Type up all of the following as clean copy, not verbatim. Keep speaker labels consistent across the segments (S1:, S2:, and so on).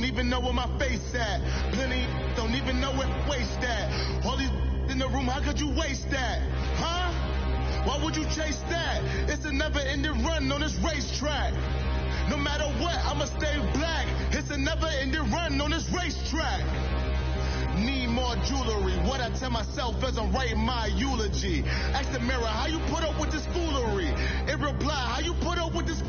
S1: don't even know where my face at. Plenty don't even know where waste at. All these in the room, how could you waste that? Huh? Why would you chase that? It's a never-ending run on this racetrack. No matter what, I'ma stay black. It's a never-ending run on this racetrack. Need more jewelry. What I tell myself as I'm writing my eulogy. Ask the mirror, how you put up with this foolery? It reply, how you put up with this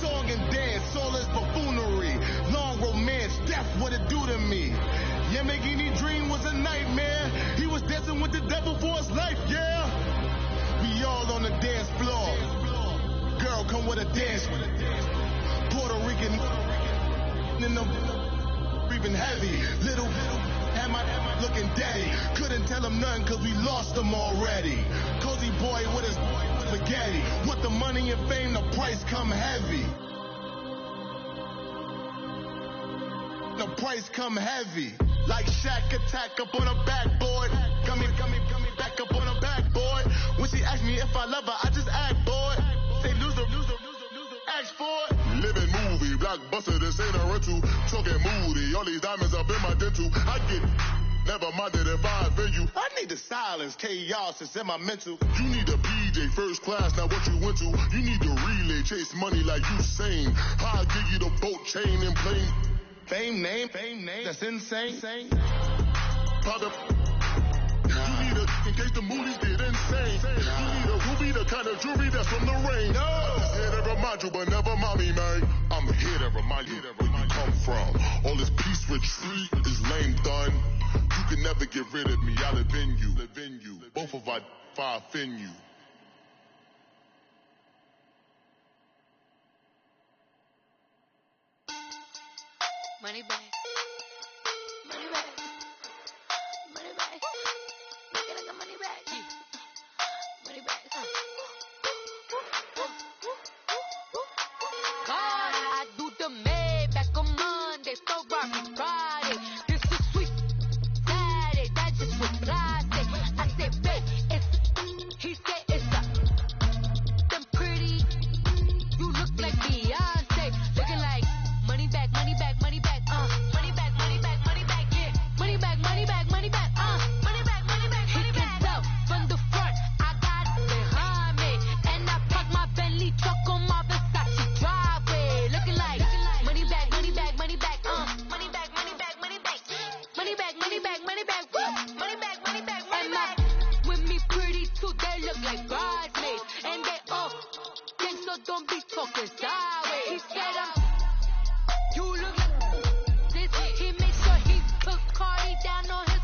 S1: song and dance, all this buffoonery. Long romance, death, what it do to me? Yamagini dream was a nightmare. He was dancing with the devil for his life, yeah. We all on the dance floor. Girl, come with a dance. Puerto Rican in the breathing heavy. Little am I looking daddy. Couldn't tell him nothing cause we lost him already. Cozy boy with his spaghetti. With the money and fame, the price come heavy. The price come heavy. Like Shaq attack up on a backboard. Coming back up on a backboard. When she asked me if I love her, I just act bored. Say loser, ask for it. Living movie, blockbuster, this ain't a rental. Talking moody, all these diamonds up in my dental. I get never minded if I offend you. I need the silence, chaos is in my mental. You need a PJ, first class, not what you went to. You need the relay, chase money like you sane. I'll give you the boat, chain, and plane. Fame name, that's insane. Pop up. You need a, in case the movies get insane. You need a ruby, the kind of jewelry that's from the rain. No. I'm here to remind you, but never mommy, man. I'm here to remind you where you come from. All this peace retreat is lame done. You can never get rid of me, I'll live in you. Both of our fire offend you.
S2: Money back. Money back. Money back. Make it like a money back. Money back. God, I do the Maybach on Monday, so Rocky Friday. This is sweet Saturday, that just was Friday. I said, babe, it's, he said it's a, them pretty, you look like Beyonce, looking like money back, money back, money back, money back, money back, money back, yeah, money back, money back, money back, money back, money back, money back. He can tell from the front, I got it behind me, and I parked my Bentley truck on my Versace driveway, looking like money back, money back, money back, money back, money back, money back, money back, money back, money back, money back, money back, money back. With me pretty too, they look like bridesmaids, and they all think so. Don't be talking sideways. He said you look like this. He made sure he put Cardi down on his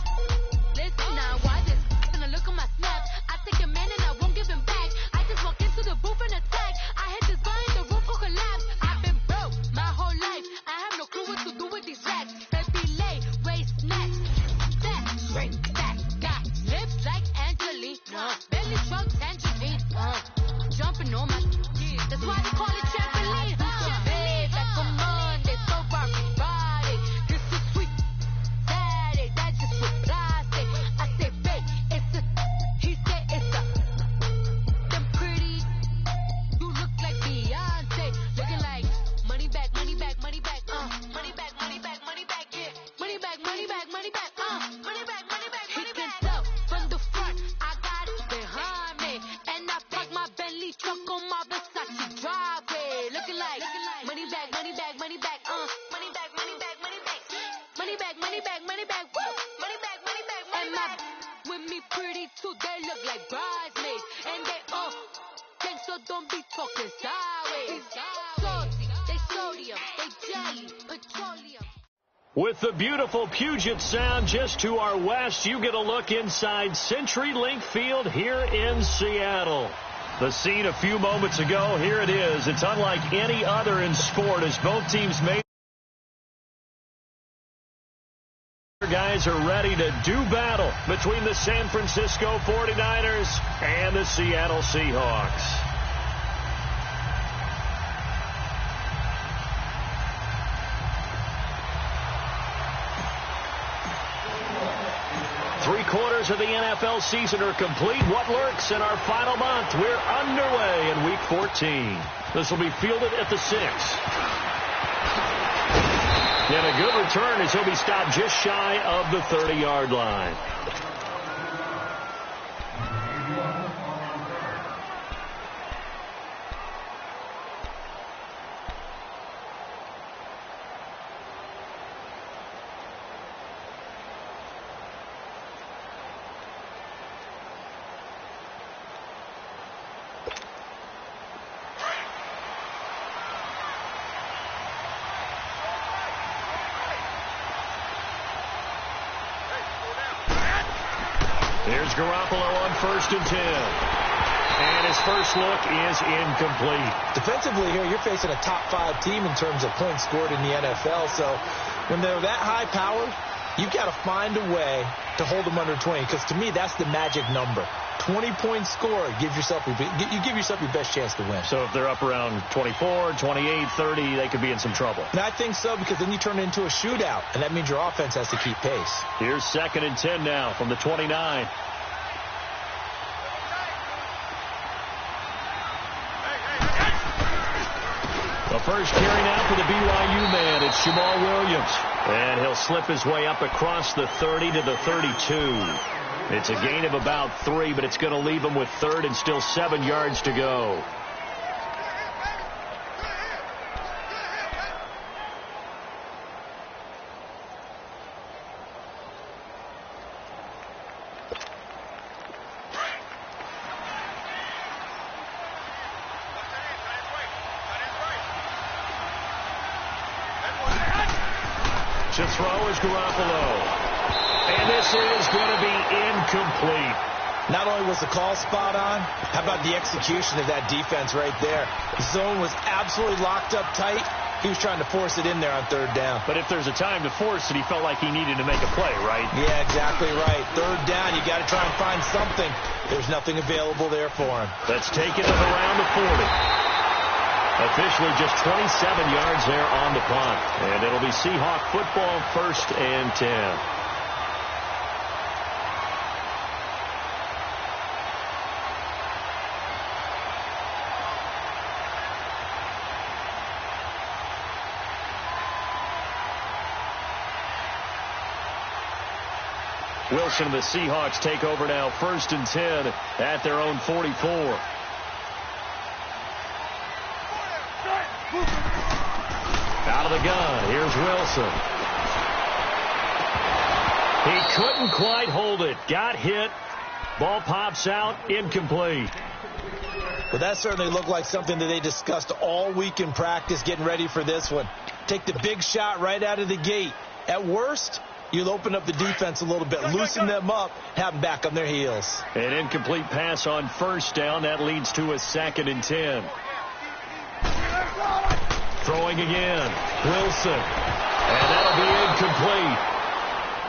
S2: list. Now why this? Gonna look at my snap. I take a man and I won't give him back. I just walk into the booth and attack. I hit this guy in the roof will collapse. I've been broke my whole life. I have no clue what to do with these racks. Baby lay, waist snacks. That shrink back. Got lips like Angelina. Belly truck tangerine. Jumping on my that's why they call it trampoline. Babe, back on Monday, so Rocky Friday. This is sweet Saturday, that just was plastic. I said, babe, it's a, he said it's a, them pretty, you look like Beyonce, looking like money back, money back, money back, money back, money back, money back, yeah, money back, money back, money back, money back, money back, money back. He can tell from the front, I got it behind me, and I parked my Bentley truck on my Versace driveway, looking like money back, money back, money back, money back, money back, money back, money back, money back, money back, woo, money back, money back, money back. With me pretty too, they look like bridesmaids, and they all think so. Don't be talking sideways. Salty, they sodium, they jelly, petroleum.
S3: With the beautiful Puget Sound just to our west, you get a look inside CenturyLink Field here in Seattle. The scene a few moments ago, here it is. It's unlike any other in sport as both teams made. Guys are ready to do battle between the San Francisco 49ers and the Seattle Seahawks. Three-quarters of the NFL season are complete. What lurks in our final month? We're underway in Week 14. This will be fielded at the 6. And a good return as he'll be stopped just shy of the 30-yard line. Here's Garoppolo on 1st and 10. And his first look is incomplete.
S4: Defensively here, you're facing a top 5 team in terms of points scored in the NFL. So when they're that high-powered, you've got to find a way to hold them under 20. Because to me, that's the magic number. 20-point score, you give yourself your best chance to win.
S3: So if they're up around 24, 28, 30, they could be in some trouble.
S4: And I think so, because then you turn it into a shootout, and that means your offense has to keep pace.
S3: Here's 2nd and 10 now from the 29. The first carry now for the BYU man. It's Jamal Williams. And he'll slip his way up across the 30 to the 32. It's a gain of about 3, but it's going to leave him with 3rd and still 7 yards to go. To throw is Garoppolo. And this is going to be incomplete.
S4: Not only was the call spot on, how about the execution of that defense right there? The zone was absolutely locked up tight. He was trying to force it in there on 3rd down.
S3: But if there's a time to force it, he felt like he needed to make a play, right?
S4: Yeah, exactly right. 3rd down, you got to try and find something. There's nothing available there for him.
S3: Let's take it around the 40. Officially just 27 yards there on the punt. And it'll be Seahawk football, 1st and 10. Wilson and the Seahawks take over now, 1st and 10 at their own 44. Out of the gun, here's Wilson. He couldn't quite hold it. Got hit. Ball pops out, incomplete.
S4: Well, that certainly looked like something that they discussed all week in practice getting ready for this one. Take the big shot right out of the gate. At worst, you'll open up the defense a little bit, loosen them up, have them back on their heels.
S3: An incomplete pass on 1st down. That leads to a 2nd and 10. Throwing again. Wilson. And that'll be incomplete.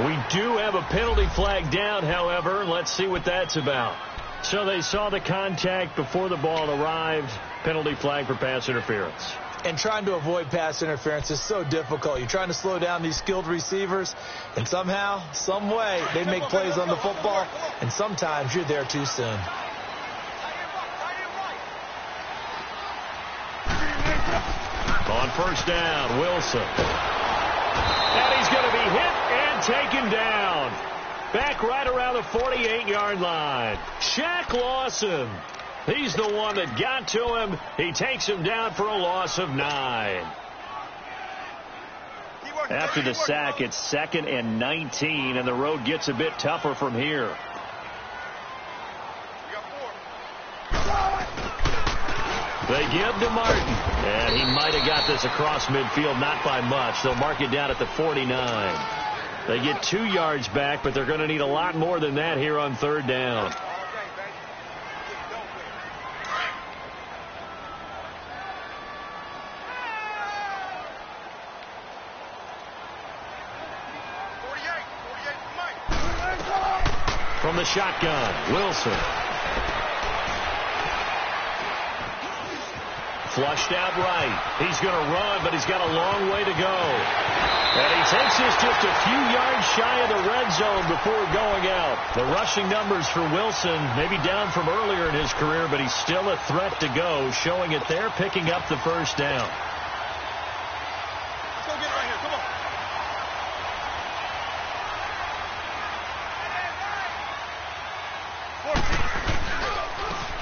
S3: We do have a penalty flag down, however. Let's see what that's about. So they saw the contact before the ball arrived. Penalty flag for pass interference.
S4: And trying to avoid pass interference is so difficult. You're trying to slow down these skilled receivers, and somehow, some way, they make plays on the football, and sometimes you're there too soon.
S3: On 1st down, Wilson. And he's going to be hit and taken down. Back right around the 48-yard line. Shaq Lawson. He's the one that got to him. He takes him down for a loss of 9. After the sack, it's 2nd and 19, and the road gets a bit tougher from here. They give to Martin, and he might have got this across midfield, not by much. They'll mark it down at the 49. They get 2 yards back, but they're going to need a lot more than that here on 3rd down. From the shotgun, Wilson. Flushed out right. He's going to run, but he's got a long way to go. And he takes this just a few yards shy of the red zone before going out. The rushing numbers for Wilson maybe down from earlier in his career, but he's still a threat to go, showing it there, picking up the 1st down.
S1: Let's go get it right here. Come on.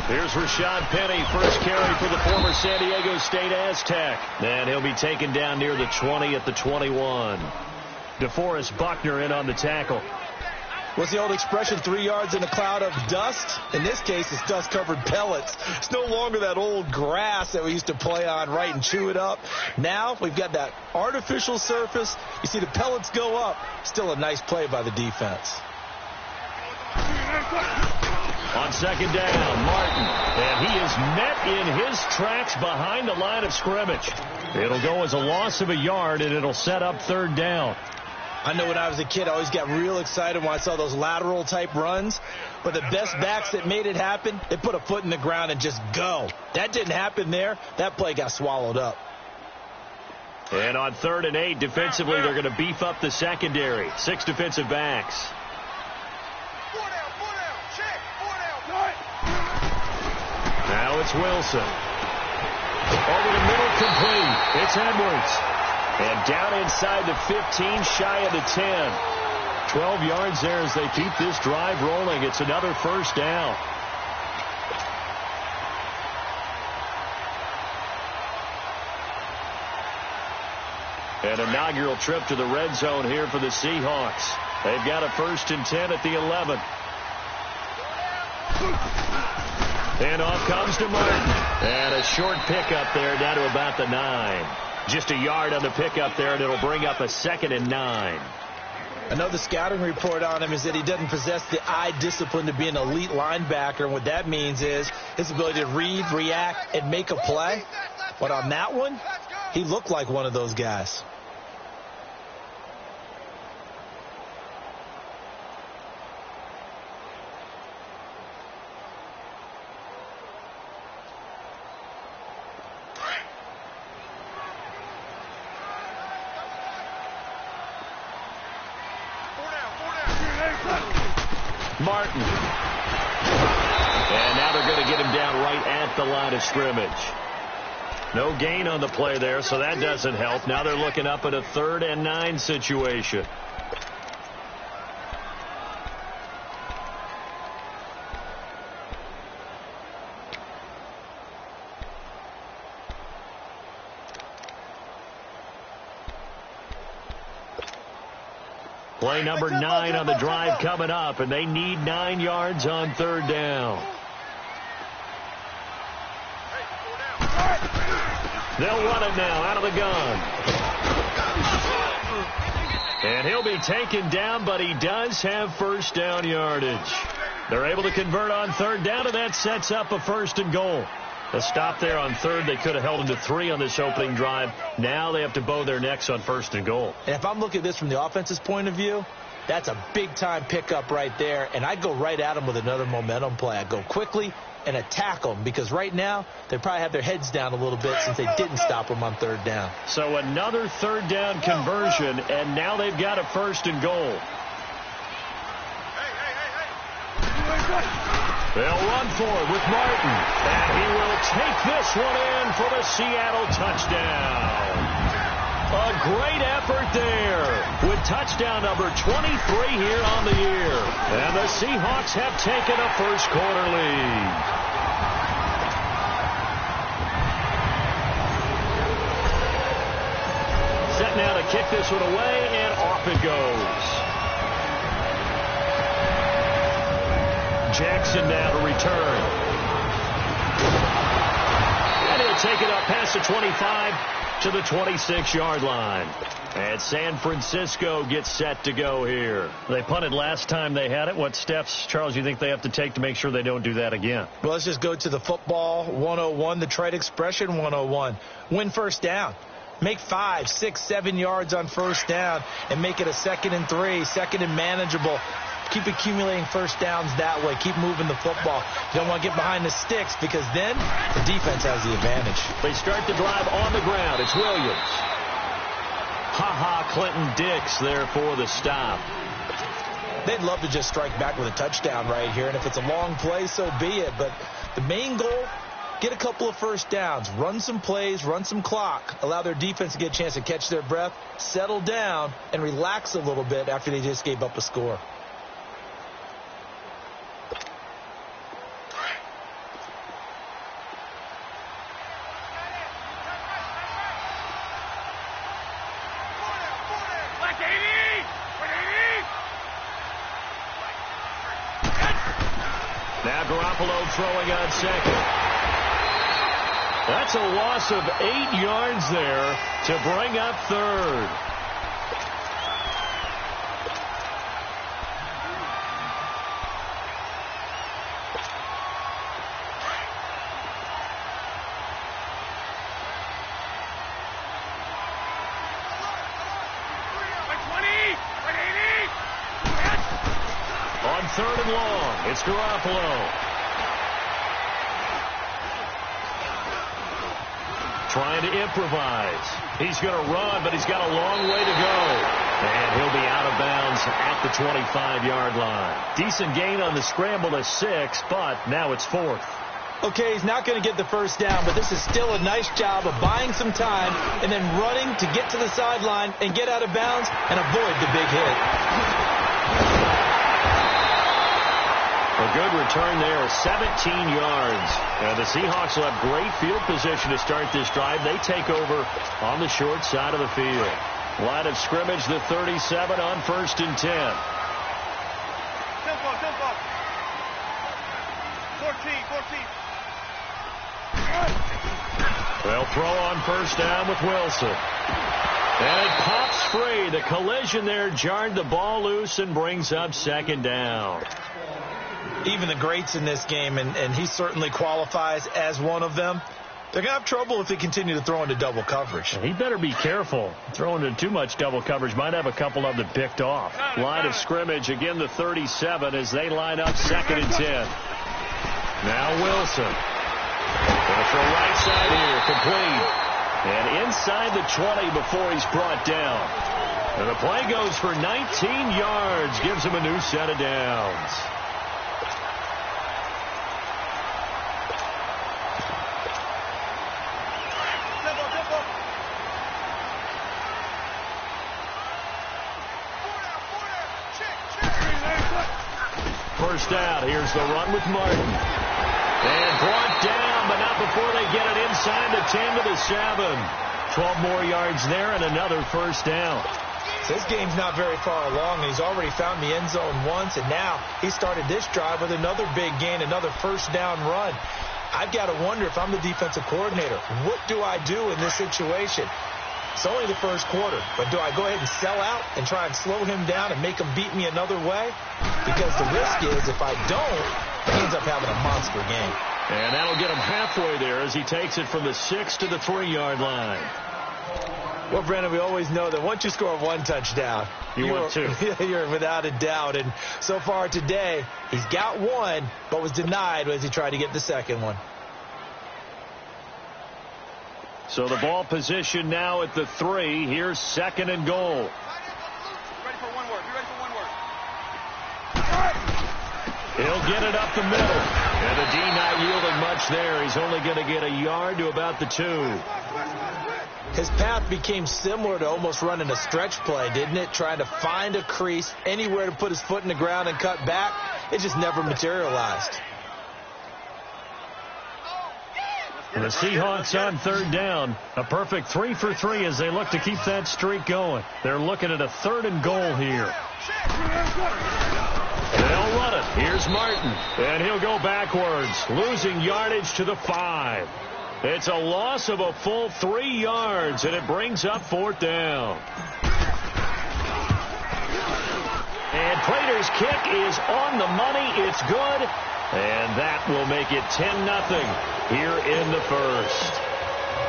S3: Here's Rashad Penny, first carry for the former San Diego State Aztec. And he'll be taken down near the 20 at the 21. DeForest Buckner in on the tackle.
S4: What's the old expression, 3 yards in a cloud of dust? In this case, it's dust-covered pellets. It's no longer that old grass that we used to play on, right, and chew it up. Now we've got that artificial surface. You see the pellets go up. Still a nice play by the defense.
S3: On second down, Martin. And he is met in his tracks behind the line of scrimmage. It'll go as a loss of a yard, and it'll set up third down.
S4: I know when I was a kid, I always got real excited when I saw those lateral-type runs. But the best backs that made it happen, they put a foot in the ground and just go. That didn't happen there. That play got swallowed up.
S3: And on 3rd and 8, defensively, they're going to beef up the secondary. 6 defensive backs. Now it's Wilson. Over the middle, complete. It's Edwards. And down inside the 15, shy of the 10. 12 yards there as they keep this drive rolling. It's another first down. An inaugural trip to the red zone here for the Seahawks. They've got a 1st and 10 at the 11. And off comes to Martin. And a short pickup there down to about the 9. Just a yard on the pickup there, and it'll bring up a 2nd and 9.
S4: I know the scouting report on him is that he doesn't possess the eye discipline to be an elite linebacker. And what that means is his ability to read, react, and make a play. But on that one, he looked like one of those guys.
S3: Martin. And now they're going to get him down right at the line of scrimmage. No gain on the play there, so that doesn't help. Now they're looking up at a 3rd and 9 situation. Play number 9 on the drive coming up, and they need 9 yards on 3rd down. They'll run it now out of the gun. And he'll be taken down, but he does have 1st down yardage. They're able to convert on 3rd down, and that sets up a 1st and goal. A stop there on 3rd. They could have held him to 3 on this opening drive. Now they have to bow their necks on 1st and goal.
S4: And if I'm looking at this from the offense's point of view, that's a big-time pickup right there. And I'd go right at him with another momentum play. I'd go quickly and attack them, because right now they probably have their heads down a little bit since they didn't stop them on 3rd down.
S3: So another 3rd down conversion, and now they've got a 1st and goal. They'll run for it with Martin. And he will take this one in for the Seattle touchdown. A great effort there with touchdown number 23 here on the year. And the Seahawks have taken a 1st quarter lead. Set now to kick this one away, and off it goes. Jackson now to return. And he'll take it up past the 25 to the 26-yard line. And San Francisco gets set to go here. They punted last time they had it. What steps, Charles, do you think they have to take to make sure they don't do that again?
S4: Well, let's just go to the football 101, the trite expression 101. Win 1st down. Make 5, 6, 7 yards on 1st down and make it a 2nd and 3, 2nd and manageable. Keep accumulating 1st downs that way. Keep moving the football. You don't want to get behind the sticks, because then the defense has the advantage.
S3: They start the drive on the ground. It's Williams. Clinton Dix there for the stop.
S4: They'd love to just strike back with a touchdown right here, and if it's a long play, so be it. But the main goal, get a couple of 1st downs, run some plays, run some clock, allow their defense to get a chance to catch their breath, settle down, and relax a little bit after they just gave up a score.
S3: Garoppolo throwing on second. That's a loss of 8 yards there to bring up third. On third and long, it's Garoppolo. Trying to improvise. He's going to run, but he's got a long way to go. And he'll be out of bounds at the 25-yard line. Decent gain on the scramble to 6, but now it's 4th.
S4: Okay, he's not going to get the first down, but this is still a nice job of buying some time and then running to get to the sideline and get out of bounds and avoid the big hit.
S3: A good return there, 17 yards. And the Seahawks will have great field position to start this drive. They take over on the short side of the field. Line of scrimmage, the 37 on 1st and 10.
S1: 14.
S3: They'll throw on first down with Wilson. And it pops free. The collision there jarred the ball loose and brings up 2nd down.
S4: Even the greats in this game, and he certainly qualifies as one of them, they're going to have trouble if they continue to throw into double coverage.
S3: He better be careful. Throwing into too much double coverage might have a couple of them picked off. Line of scrimmage, again the 37 as they line up 2nd and 10. Now Wilson. Going to throw right side here, complete. And inside the 20 before he's brought down. And the play goes for 19 yards, gives him a new set of downs. First out. Here's the run with Martin. And brought down, but not before they get it inside the 10 to the 7. 12 more yards there and another first down.
S4: So this game's not very far along. He's already found the end zone once, and now he started this drive with another big gain, another first down run. I've got to wonder if I'm the defensive coordinator, what do I do in this situation? It's only the first quarter, but do I go ahead and sell out and try and slow him down and make him beat me another way? Because the risk is if I don't, he ends up having a monster game.
S3: And that'll get him halfway there as he takes it from the 6 to the 3-yard line.
S4: Well, Brandon, we always know that once you score one touchdown,
S3: want two.
S4: You're without a doubt. And so far today, he's got one, but was denied as he tried to get the second one.
S3: So the ball position now at the 3. Here's 2nd and goal.
S1: Ready for one word. Be ready for one word.
S3: He'll get it up the middle. And the D not yielding much there. He's only going to get a yard to about the 2.
S4: His path became similar to almost running a stretch play, didn't it? Trying to find a crease, anywhere to put his foot in the ground and cut back. It just never materialized.
S3: The Seahawks on 3rd down. A perfect 3 for 3 as they look to keep that streak going. They're looking at a 3rd and goal here. They'll run it. Here's Martin. And he'll go backwards, losing yardage to the 5. It's a loss of a full 3 yards, and it brings up 4th down. And Prater's kick is on the money. It's good. And that will make it 10-0 here in the first.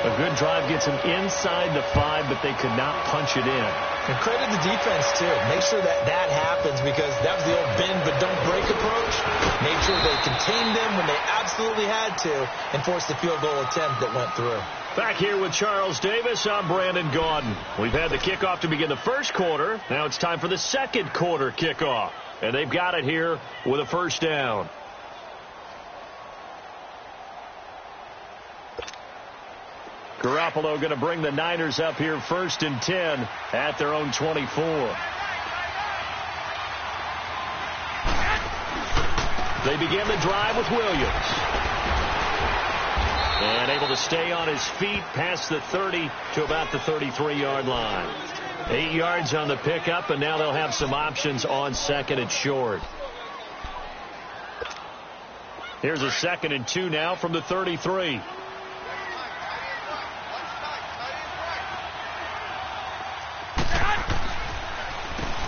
S3: A good drive gets them inside the 5, but they could not punch it in.
S4: And credit the defense, too. Make sure that happens because that was the old bend but don't break approach. Made sure they contained them when they absolutely had to and forced the field goal attempt that went through.
S3: Back here with Charles Davis, I'm Brandon Gaudin. We've had the kickoff to begin the first quarter. Now it's time for the second quarter kickoff. And they've got it here with a first down. Garoppolo going to bring the Niners up here 1st and 10 at their own 24. They begin the drive with Williams. And able to stay on his feet past the 30 to about the 33-yard line. 8 yards on the pickup, and now they'll have some options on 2nd and short. Here's a 2nd and 2 now from the 33.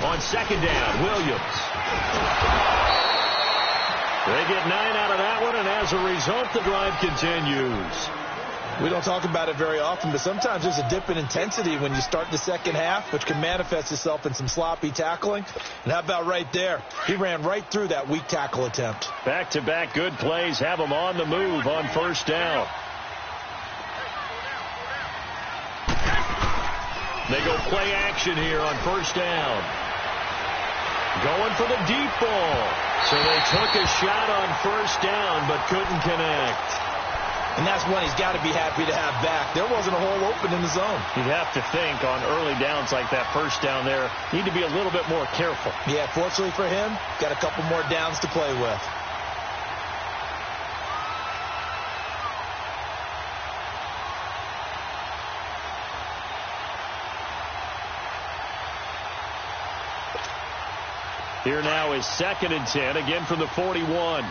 S3: On 2nd down, Williams. They get 9 out of that one, and as a result, the drive continues.
S4: We don't talk about it very often, but sometimes there's a dip in intensity when you start the second half, which can manifest itself in some sloppy tackling. And how about right there? He ran right through that weak tackle attempt.
S3: Back-to-back good plays have him on the move on 1st down. They go play action here on 1st down. Going for the deep ball. So they took a shot on 1st down, but couldn't connect.
S4: And that's one he's got to be happy to have back. There wasn't a hole open in the zone.
S3: You'd have to think on early downs like that 1st down there, need to be a little bit more careful.
S4: Yeah, fortunately for him, got a couple more downs to play with.
S3: Here now is 2nd and 10, again from the 41.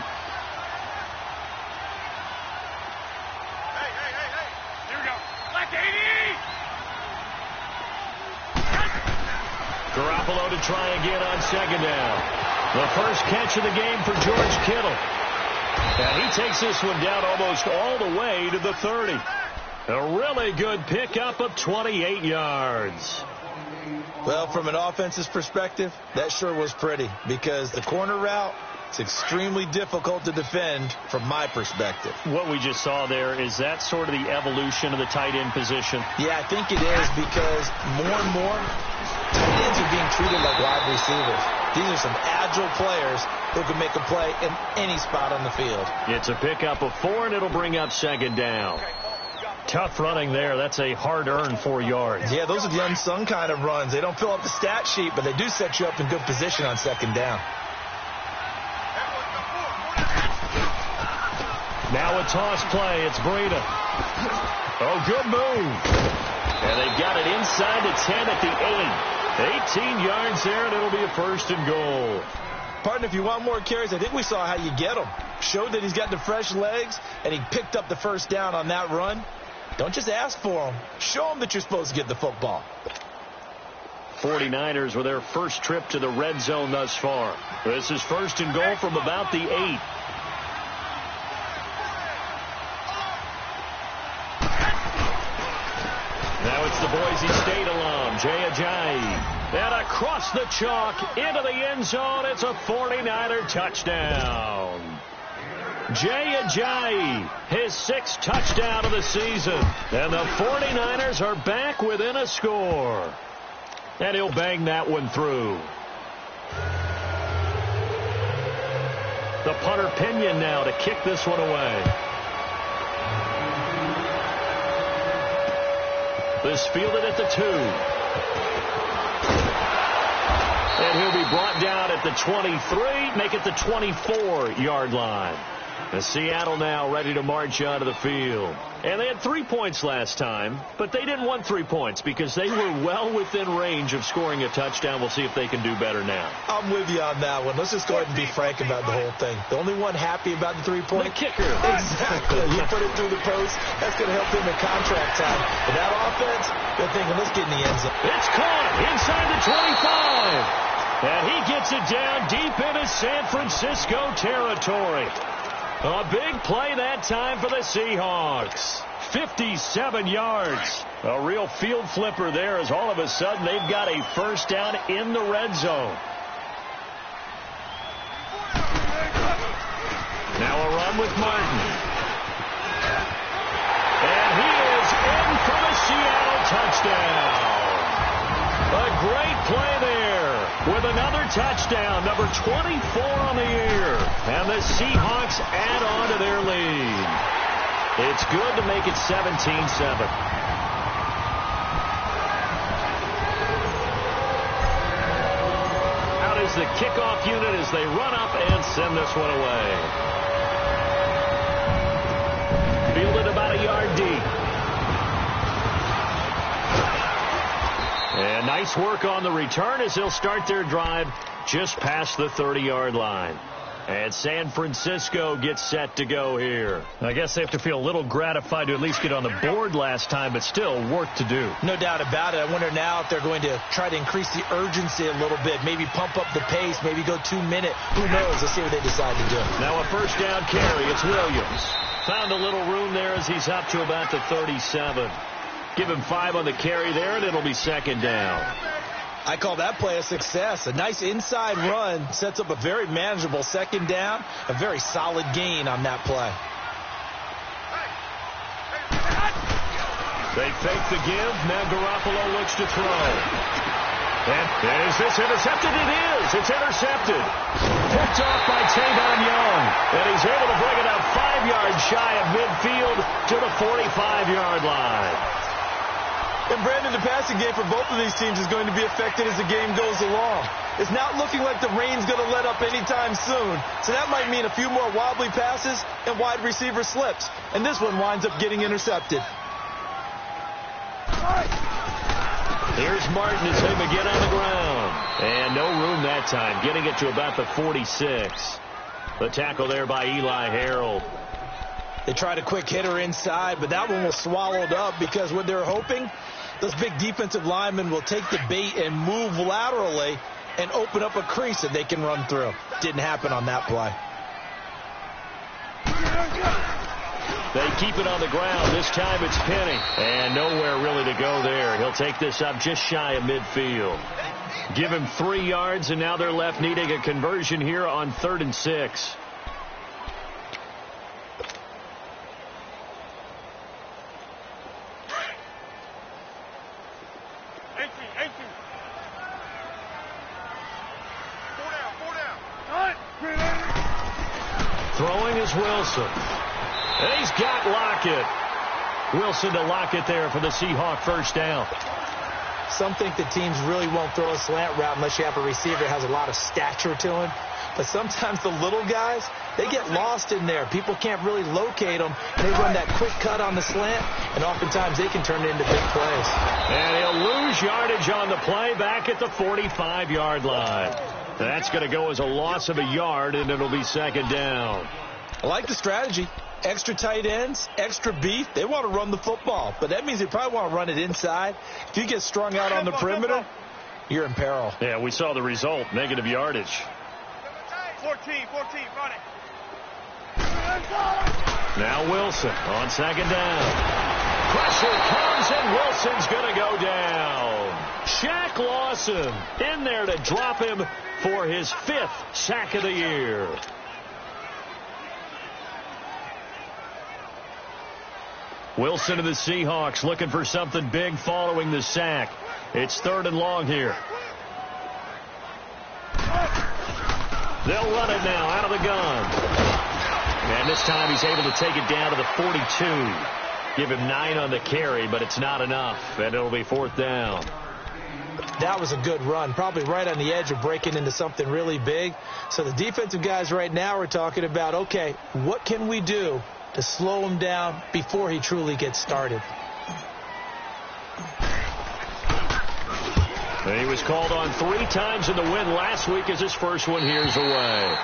S3: Garoppolo to try again on 2nd down. The first catch of the game for George Kittle. And he takes this one down almost all the way to the 30. A really good pickup of 28 yards.
S4: Well, from an offensive perspective, that sure was pretty because the corner route, it's extremely difficult to defend from my perspective.
S3: What we just saw there, is that sort of the evolution of the tight end position?
S4: Yeah, I think it is because more and more tight ends are being treated like wide receivers. These are some agile players who can make a play in any spot on the field.
S3: It's a pickup of 4, and it'll bring up 2nd down. Tough running there. That's a hard-earned 4 yards.
S4: Yeah, those are the unsung kind of runs. They don't fill up the stat sheet, but they do set you up in good position on 2nd down.
S3: Now a toss play. It's Breida. Oh, good move. And they've got it inside the 10 at the 8. 18 yards there, and it'll be a 1st and goal.
S4: Partner, if you want more carries, I think we saw how you get them. Showed that he's got the fresh legs, and he picked up the 1st down on that run. Don't just ask for them. Show them that you're supposed to get the football.
S3: 49ers with their first trip to the red zone thus far. This is 1st and goal from about the 8. Now it's the Boise State alum, Jay Ajayi. And across the chalk into the end zone. It's a 49er touchdown. Jay Ajayi, his 6th touchdown of the season. And the 49ers are back within a score. And he'll bang that one through. The punter Pinion now to kick this one away. This fielded at the 2. And he'll be brought down at the 23, make it the 24-yard line. The Seattle now ready to march out of the field. And they had 3 points last time, but they didn't want 3 points because they were well within range of scoring a touchdown. We'll see if they can do better now.
S4: I'm with you on that one. Let's just go ahead and be frank about the whole thing. The only one happy about the 3-point?
S3: The kicker.
S4: Exactly. You put it through the post. That's going to help him in contract time. But that offense, they're thinking, let's get in the end zone.
S3: It's caught inside the 25. And he gets it down deep into San Francisco territory. A big play that time for the Seahawks. 57 yards. A real field flipper there as all of a sudden they've got a 1st down in the red zone. Now a run with Martin. And he is in for the Seattle touchdown. A great play there with another touchdown, number 24 on the year. And the Seahawks add on to their lead. It's good to make it 17-7. Out is the kickoff unit as they run up and send this one away. Fielded about a yard deep. And nice work on the return as they'll start their drive just past the 30-yard line. And San Francisco gets set to go here. I guess they have to feel a little gratified to at least get on the board last time, but still work to do.
S4: No doubt about it. I wonder now if they're going to try to increase the urgency a little bit, maybe pump up the pace, maybe go 2 minute. Who knows? Let's see what they decide to do.
S3: Now a first down carry. It's Williams. Found a little room there as he's up to about the 37. Give him 5 on the carry there, and it'll be second down.
S4: I call that play a success. A nice inside run sets up a very manageable second down. A very solid gain on that play.
S3: They fake the give. Now Garoppolo looks to throw. And is this intercepted? It is. It's intercepted. Picked off by Tavon Young. And he's able to bring it up 5 yards shy of midfield to the 45-yard line.
S4: And, Brandon, the passing game for both of these teams is going to be affected as the game goes along. It's not looking like the rain's going to let up anytime soon. So that might mean a few more wobbly passes and wide receiver slips. And this one winds up getting intercepted.
S3: Here's Martin as him again on the ground. And no room that time, getting it to about the 46. The tackle there by Eli Harold.
S4: They tried a quick hitter inside, but that one was swallowed up because what they're hoping, those big defensive linemen will take the bait and move laterally and open up a crease that they can run through. Didn't happen on that play.
S3: They keep it on the ground. This time it's Penny. And nowhere really to go there. He'll take this up just shy of midfield. Give him 3 yards, and now they're left needing a conversion here on 3rd and 6. Throwing is Wilson. And he's got Lockett. Wilson to Lockett there for the Seahawk first down.
S4: Some think the teams really won't throw a slant route unless you have a receiver that has a lot of stature to him. But sometimes the little guys, they get lost in there. People can't really locate them. They run that quick cut on the slant, and oftentimes they can turn it into big plays.
S3: And he'll lose yardage on the play back at the 45-yard line. That's going to go as a loss of a yard, and it'll be second down.
S4: I like the strategy. Extra tight ends, extra beef. They want to run the football, but that means they probably want to run it inside. If you get strung out on the perimeter, you're in peril.
S3: Yeah, we saw the result, negative yardage.
S1: 14, running.
S3: Now Wilson on second down. Pressure comes, and Wilson's going to go down. Shaq Lawson in there to drop him for his 5th sack of the year. Wilson of the Seahawks looking for something big following the sack. It's 3rd and long here. They'll run it now out of the gun. And this time he's able to take it down to the 42. Give him 9 on the carry, but it's not enough. And it'll be 4th down.
S4: That was a good run, probably right on the edge of breaking into something really big. So the defensive guys right now are talking about, okay, what can we do to slow him down before he truly gets started?
S3: He was called on 3 times in the win last week as his first one here's away.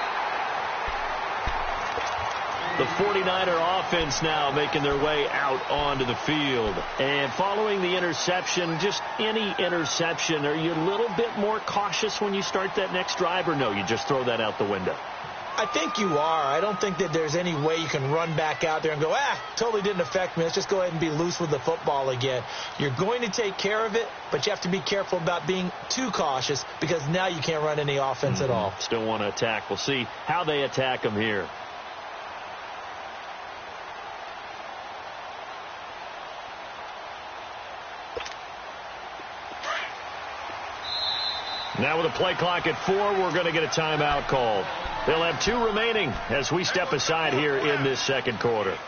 S3: The 49er offense now making their way out onto the field. And following the interception, just any interception, are you a little bit more cautious when you start that next drive, or no, you just throw that out the window?
S4: I think you are. I don't think that there's any way you can run back out there and go, totally didn't affect me. Let's just go ahead and be loose with the football again. You're going to take care of it, but you have to be careful about being too cautious because now you can't run any offense at all.
S3: Still want to attack. We'll see how they attack him here. Now with a play clock at 4, we're going to get a timeout called. They'll have 2 remaining as we step aside here in this second quarter.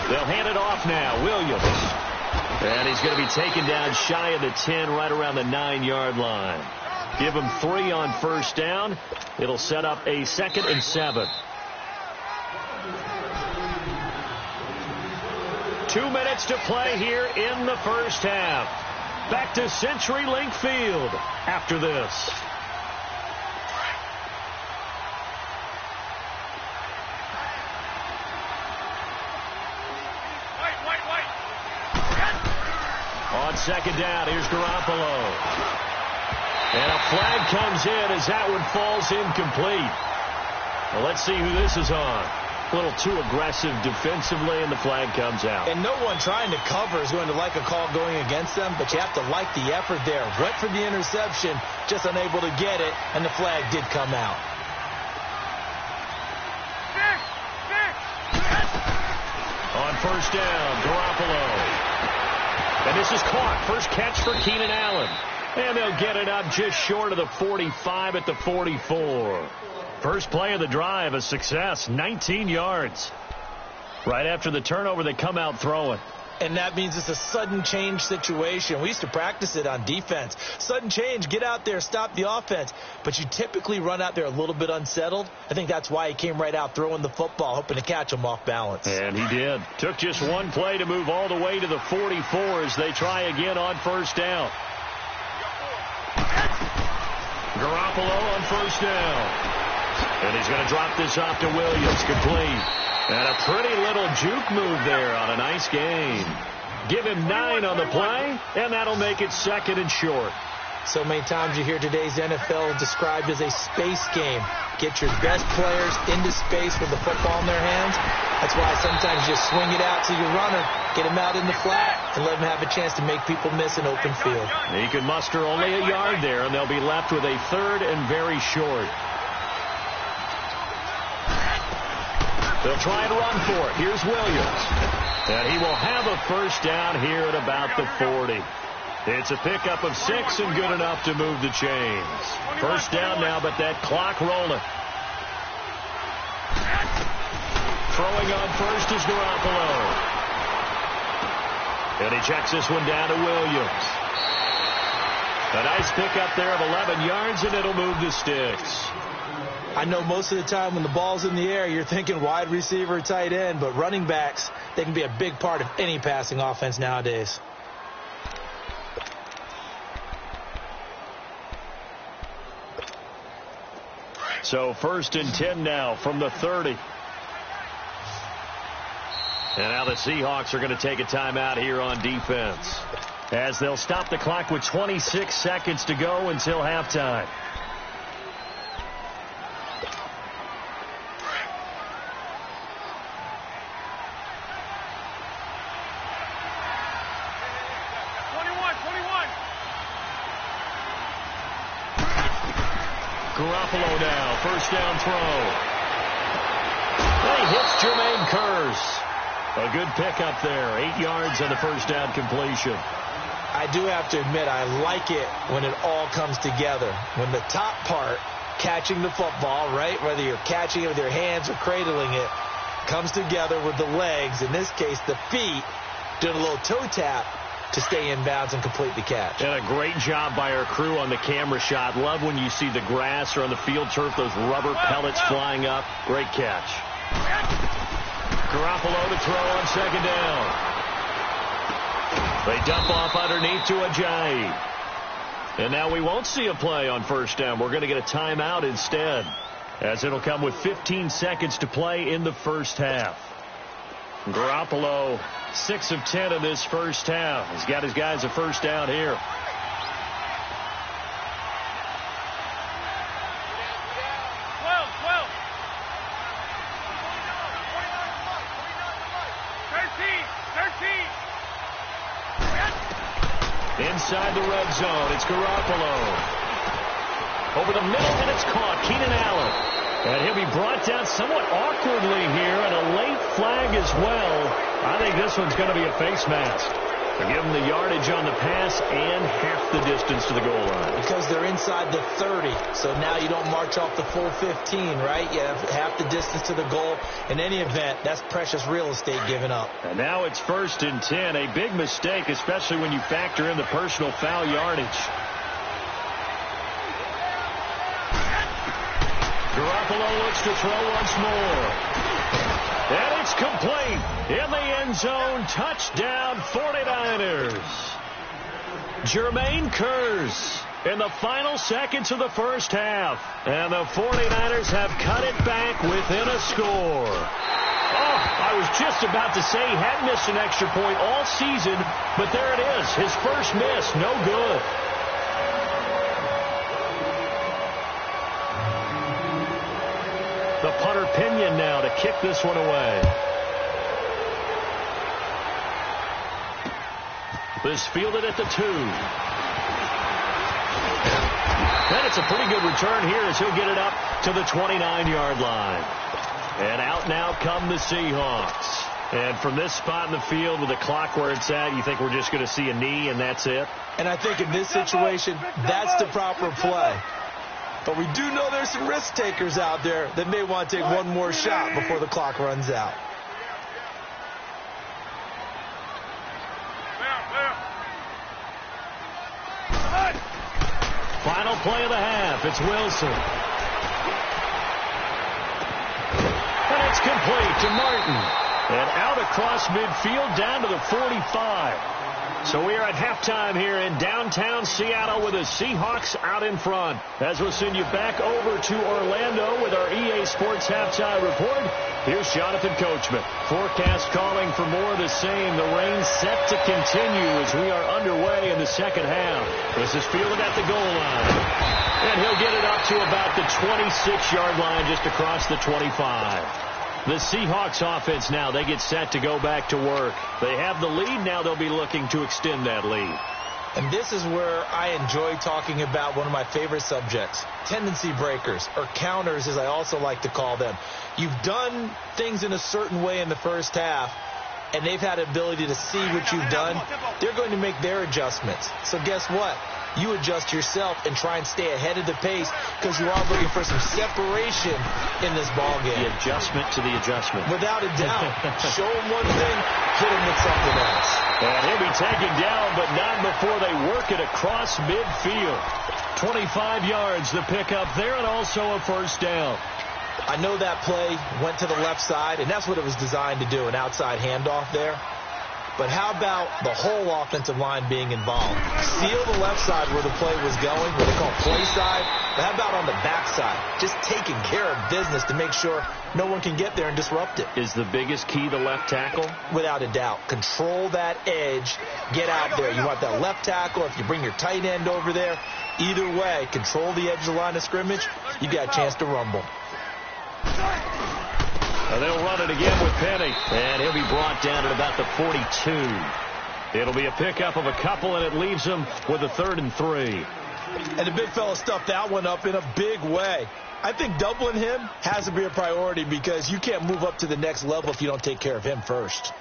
S3: They'll hand it off now. Williams. And he's going to be taken down shy of the 10, right around the 9-yard line. Give him 3 on first down. It'll set up a 2nd and 7. 2 minutes to play here in the first half. Back to CenturyLink Field after this. On second down, here's Garoppolo. And a flag comes in as that one falls incomplete. Well, let's see who this is on. A little too aggressive defensively, and the flag comes out.
S4: And no one trying to cover is going to like a call going against them, but you have to like the effort there. Went for the interception, just unable to get it, and the flag did come out.
S3: On first down, Garoppolo. And this is caught. First catch for Keenan Allen. And they'll get it up just short of the 45 at the 44. First play of the drive, a success, 19 yards. Right after the turnover, they come out throwing.
S4: And that means it's a sudden change situation. We used to practice it on defense. Sudden change, get out there, stop the offense. But you typically run out there a little bit unsettled. I think that's why he came right out throwing the football, hoping to catch him off balance.
S3: And he did. Took just one play to move all the way to the 44 as they try again on first down. Garoppolo on first down. And he's going to drop this off to Williams, complete. And a pretty little juke move there on a nice gain. Give him 9 on the play, and that'll make it 2nd and short.
S4: So many times you hear today's NFL described as a space game. Get your best players into space with the football in their hands. That's why sometimes you just swing it out to your runner, get him out in the flat, and let him have a chance to make people miss an open field.
S3: He can muster only a yard there, and they'll be left with a 3rd and very short. They'll try and run for it. Here's Williams. And he will have a first down here at about the 40. It's a pickup of 6 and good enough to move the chains. First down now, but that clock rolling. Throwing on first is Garoppolo. And he checks this one down to Williams. A nice pickup there of 11 yards, and it'll move the sticks.
S4: I know most of the time when the ball's in the air, you're thinking wide receiver, tight end, but running backs, they can be a big part of any passing offense nowadays.
S3: So 1st and 10 now from the 30. And now the Seahawks are going to take a timeout here on defense, as they'll stop the clock with 26 seconds to go until halftime. Garoppolo now, first down throw. He hits Jermaine Kearse. A good pickup there, 8 yards on the first down completion.
S4: I do have to admit, I like it when it all comes together. When the top part, catching the football, right, whether you're catching it with your hands or cradling it, comes together with the legs, in this case the feet, doing a little toe tap to stay in bounds and complete the catch.
S3: And a great job by our crew on the camera shot. Love when you see the grass or on the field turf, those rubber pellets flying up. Great catch. Garoppolo to throw on second down. They dump off underneath to Ajayi. And now we won't see a play on first down. We're going to get a timeout instead, as it'll come with 15 seconds to play in the first half. Garoppolo, 6 of 10 in this first half. He's got his guys a first down here. Inside the red zone, it's Garoppolo. Over the middle, and it's caught. Keenan Allen. And he'll be brought down somewhat awkwardly here, and a late flag as well. I think this one's going to be a face mask. They give him the yardage on the pass and half the distance to the goal line.
S4: Because they're inside the 30, so now you don't march off the full 15, right? You have half the distance to the goal. In any event, that's precious real estate given up.
S3: And now it's 1st and 10. A big mistake, especially when you factor in the personal foul yardage. Garoppolo looks to throw once more. And it's complete in the end zone. Touchdown, 49ers. Jermaine Kearse in the final seconds of the first half. And the 49ers have cut it back within a score. Oh, I was just about to say he hadn't missed an extra point all season, but there it is. His first miss, no good. The punter Pinion now to kick this one away. This fielded at the 2. And it's a pretty good return here as he'll get it up to the 29-yard line. And out now come the Seahawks. And from this spot in the field with the clock where it's at, you think we're just going to see a knee and that's it?
S4: And I think in this situation, that's the proper play. But we do know there's some risk takers out there that may want to take one more shot before the clock runs out.
S3: Final play of the half. It's Wilson. And it's complete to Martin. And out across midfield down to the 45. So we are at halftime here in downtown Seattle with the Seahawks out in front. As we'll send you back over to Orlando with our EA Sports Halftime Report, here's Jonathan Coachman. Forecast calling for more of the same. The rain set to continue as we are underway in the second half. This is fielded at the goal line. And he'll get it up to about the 26-yard line just across the 25. The Seahawks offense now, they get set to go back to work. They have the lead. Now they'll be looking to extend that lead.
S4: And this is where I enjoy talking about one of my favorite subjects, tendency breakers, or counters as I also like to call them. You've done things in a certain way in the first half, and they've had the ability to see what you've done. They're going to make their adjustments. So guess what? You adjust yourself and try and stay ahead of the pace because you are looking for some separation in this ball game.
S3: The adjustment to the adjustment.
S4: Without a doubt. Show them one thing, hit them with something else.
S3: And he'll be taken down, but not before they work it across midfield. 25 yards, the pickup there, and also a first down.
S4: I know that play went to the left side, and that's what it was designed to do, an outside handoff there. But how about the whole offensive line being involved? Seal the left side where the play was going, what they call play side. But how about on the back side? Just taking care of business to make sure no one can get there and disrupt it.
S3: Is the biggest key the left tackle?
S4: Without a doubt. Control that edge. Get out there. You want that left tackle. If you bring your tight end over there, either way, control the edge of the line of scrimmage. You got a chance to rumble.
S3: And they'll run it again with Penny. And he'll be brought down at about the 42. It'll be a pickup of a couple, and it leaves them with a 3rd and 3.
S4: And the big fella stuffed that one up in a big way. I think doubling him has to be a priority because you can't move up to the next level if you don't take care of him first.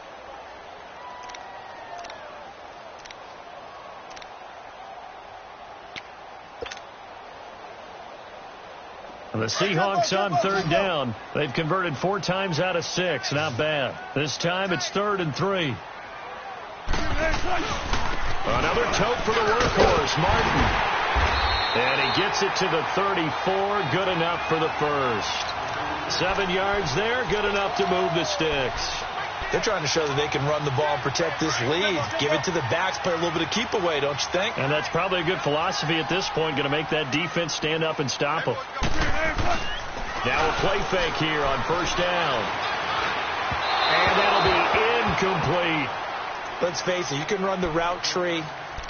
S3: The Seahawks on 3rd down. They've converted 4 times out of 6. Not bad. This time it's 3rd and 3. Another tote for the workhorse, Martin. And he gets it to the 34. Good enough for the first. 7 yards there. Good enough to move the sticks.
S4: They're trying to show that they can run the ball and protect this lead. Give it to the backs, play a little bit of keep away, don't you think?
S3: And that's probably a good philosophy at this point, going to make that defense stand up and stop them. Now a play fake here on 1st down. And that'll be incomplete.
S4: Let's face it, you can run the route tree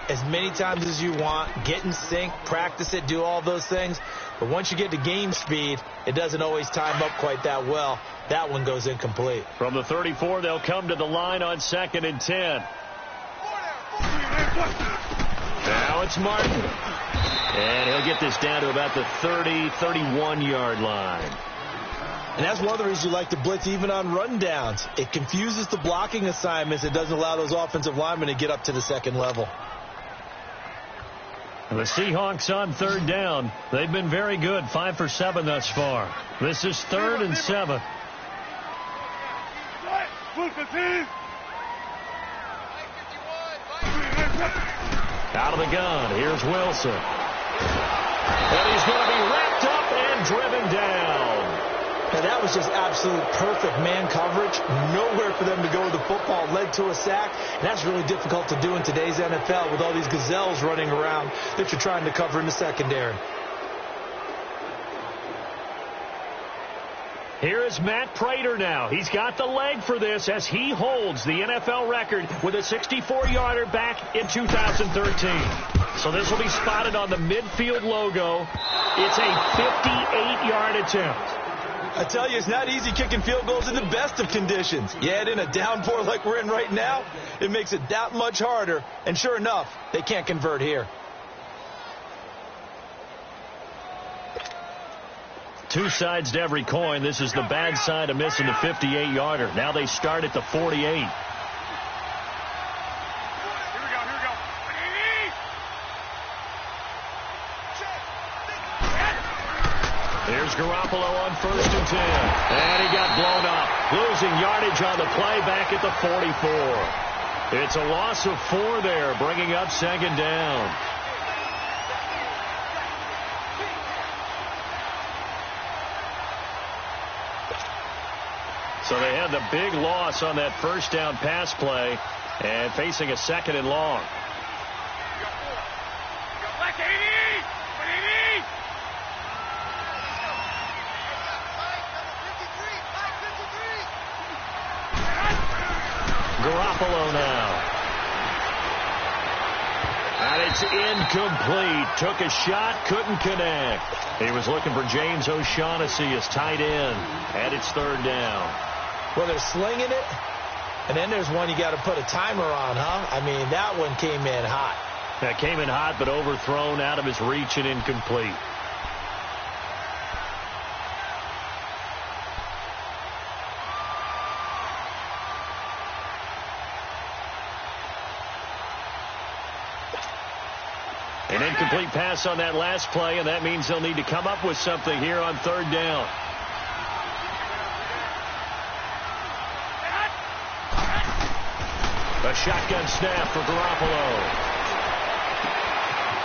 S4: as many times as you want, get in sync, practice it, do all those things. But once you get to game speed, it doesn't always time up quite that well. That one goes incomplete.
S3: From the 34, they'll come to the line on 2nd and 10. Now it's Martin. And he'll get this down to about the 30, 31-yard line.
S4: And that's one of the reasons you like to blitz even on rundowns. It confuses the blocking assignments. It doesn't allow those offensive linemen to get up to the second level.
S3: The Seahawks on 3rd down. They've been very good, 5 for 7 thus far. This is 3rd and 7. Out of the gun, here's Wilson. And he's going to be wrapped up and driven down.
S4: Now, that was just absolute perfect man coverage. Nowhere for them to go with the football. Led to a sack. And that's really difficult to do in today's NFL with all these gazelles running around that you're trying to cover in the secondary.
S3: Here is Matt Prater now. He's got the leg for this as he holds the NFL record with a 64-yarder back in 2013. So this will be spotted on the midfield logo. It's a 58-yard attempt.
S4: I tell you, it's not easy kicking field goals in the best of conditions. You add in a downpour like we're in right now, it makes it that much harder. And sure enough, they can't convert here.
S3: Two sides to every coin. This is the bad side of missing the 58-yarder. Now they start at the 48. Here's Garoppolo on 1st and 10. And he got blown up. Losing yardage on the play back at the 44. It's a loss of 4 there, bringing up 2nd down. So they had the big loss on that 1st down pass play and facing a 2nd and long. Garoppolo now. And it's incomplete. Took a shot, couldn't connect. He was looking for James O'Shaughnessy as tight end. And it's 3rd down.
S4: Well, they're slinging it. And then there's one you got to put a timer on, huh? I mean, that one came in hot.
S3: That came in hot, but overthrown, out of his reach and incomplete. An incomplete pass on that last play, and that means they'll need to come up with something here on 3rd down. A shotgun snap for Garoppolo.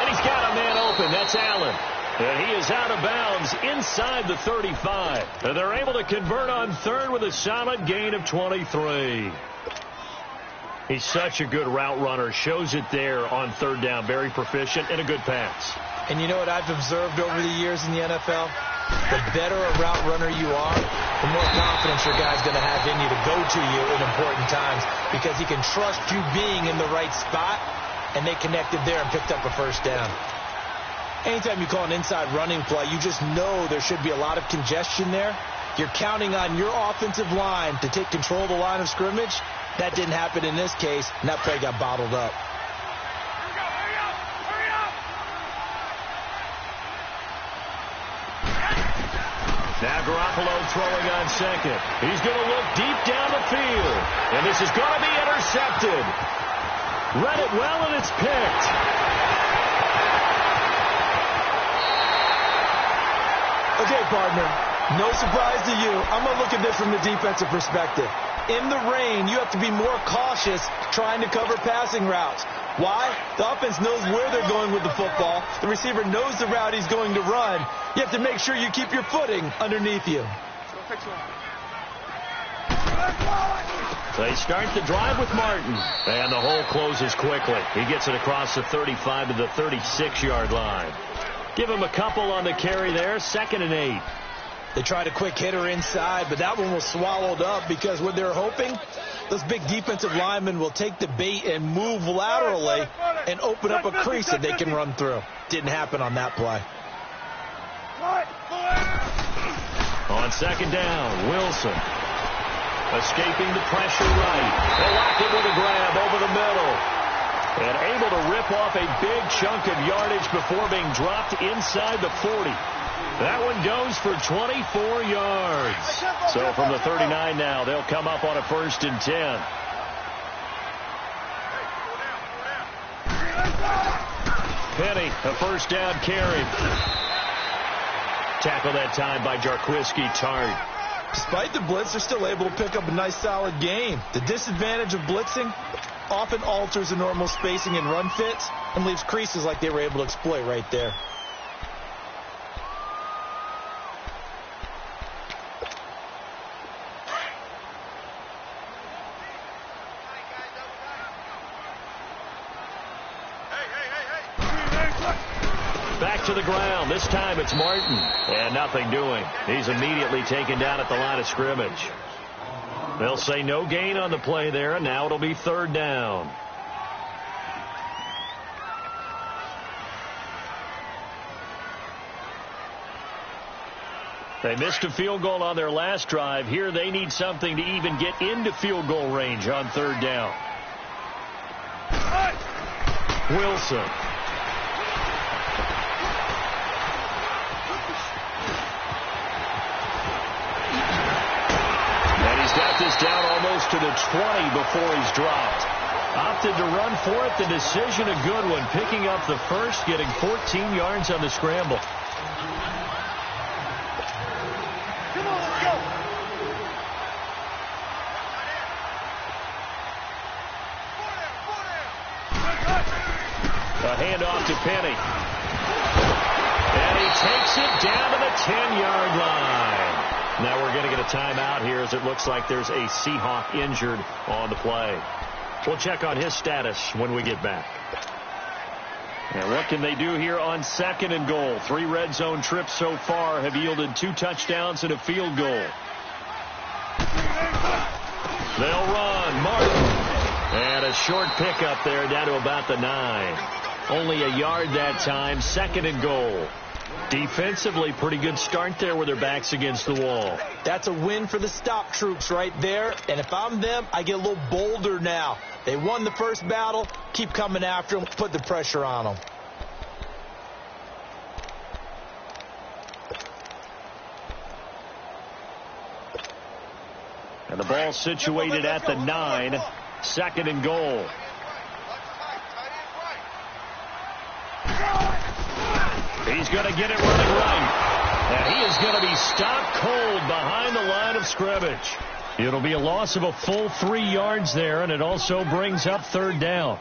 S3: And he's got a man open. That's Allen. And he is out of bounds inside the 35. And they're able to convert on 3rd with a solid gain of 23. He's such a good route runner. Shows it there on 3rd down. Very proficient and a good pass.
S4: And you know what I've observed over the years in the NFL? The better a route runner you are, the more confidence your guy's going to have in you to go to you in important times because he can trust you being in the right spot, and they connected there and picked up a 1st down. Anytime you call an inside running play, you just know there should be a lot of congestion there. You're counting on your offensive line to take control of the line of scrimmage. That didn't happen in this case, and that play got bottled up.
S3: Now Garoppolo throwing on 2nd. He's going to look deep down the field. And this is going to be intercepted. Read it well, and it's picked.
S4: Okay, partner, no surprise to you. I'm going to look at this from the defensive perspective. In the rain, you have to be more cautious trying to cover passing routes. Why? The offense knows where they're going with the football. The receiver knows the route he's going to run. You have to make sure you keep your footing underneath you.
S3: They start the drive with Martin. And the hole closes quickly. He gets it across the 35 to the 36-yard line. Give him a couple on the carry there. 2nd and 8.
S4: They tried a quick hitter inside, but that one was swallowed up because what they're hoping, those big defensive linemen will take the bait and move laterally and open up a crease that they can run through. Didn't happen on that play.
S3: On 2nd down, Wilson escaping the pressure right. They locked it with a grab over the middle. And able to rip off a big chunk of yardage before being dropped inside the 40. That one goes for 24 yards. So from the 39 now, they'll come up on a 1st and 10. Penny, a 1st down carry. Tackle that time by Jarquiski Tart.
S4: Despite the blitz, they're still able to pick up a nice solid gain. The disadvantage of blitzing, often alters the normal spacing and run fits and leaves creases like they were able to exploit right there.
S3: Back to the ground. This time it's Martin. And nothing doing. He's immediately taken down at the line of scrimmage. They'll say no gain on the play there, and now it'll be third down. They missed a field goal on their last drive. Here they need something to even get into field goal range on third down. Wilson. Got this down almost to the 20 before he's dropped. Opted to run for it. The decision a good one. Picking up the first, getting 14 yards on the scramble.
S1: Come on, let's go.
S3: A handoff to Penny. And he takes it down to the 10-yard line. Now we're going to get a timeout here as it looks like there's a Seahawk injured on the play. We'll check on his status when we get back. And what can they do here on second and goal? 3 red zone trips so far have yielded 2 touchdowns and a field goal. They'll run. Martin. And a short pickup there down to about the 9. Only a yard that time. Second and goal. Defensively, pretty good start there with their backs against the wall.
S4: That's a win for the stop troops right there. And if I'm them, I get a little bolder now. They won the first battle. Keep coming after them. Put the pressure on them.
S3: And the ball situated at the 9. Second and goal. He's going to get it running right. And he is going to be stopped cold behind the line of scrimmage. It'll be a loss of a full 3 yards there, and it also brings up third down.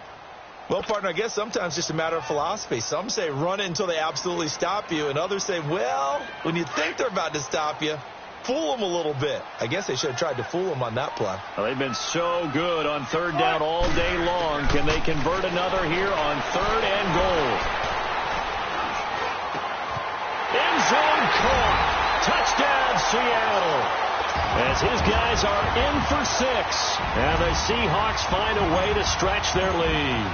S4: Well, partner, I guess sometimes it's just a matter of philosophy. Some say run it until they absolutely stop you, and others say, well, when you think they're about to stop you, fool them a little bit. I guess they should have tried to fool them on that play.
S3: Well, they've been so good on third down all day long. Can they convert another here on third and goal? End zone caught. Touchdown, Seattle. As his guys are in for 6. And the Seahawks find a way to stretch their lead.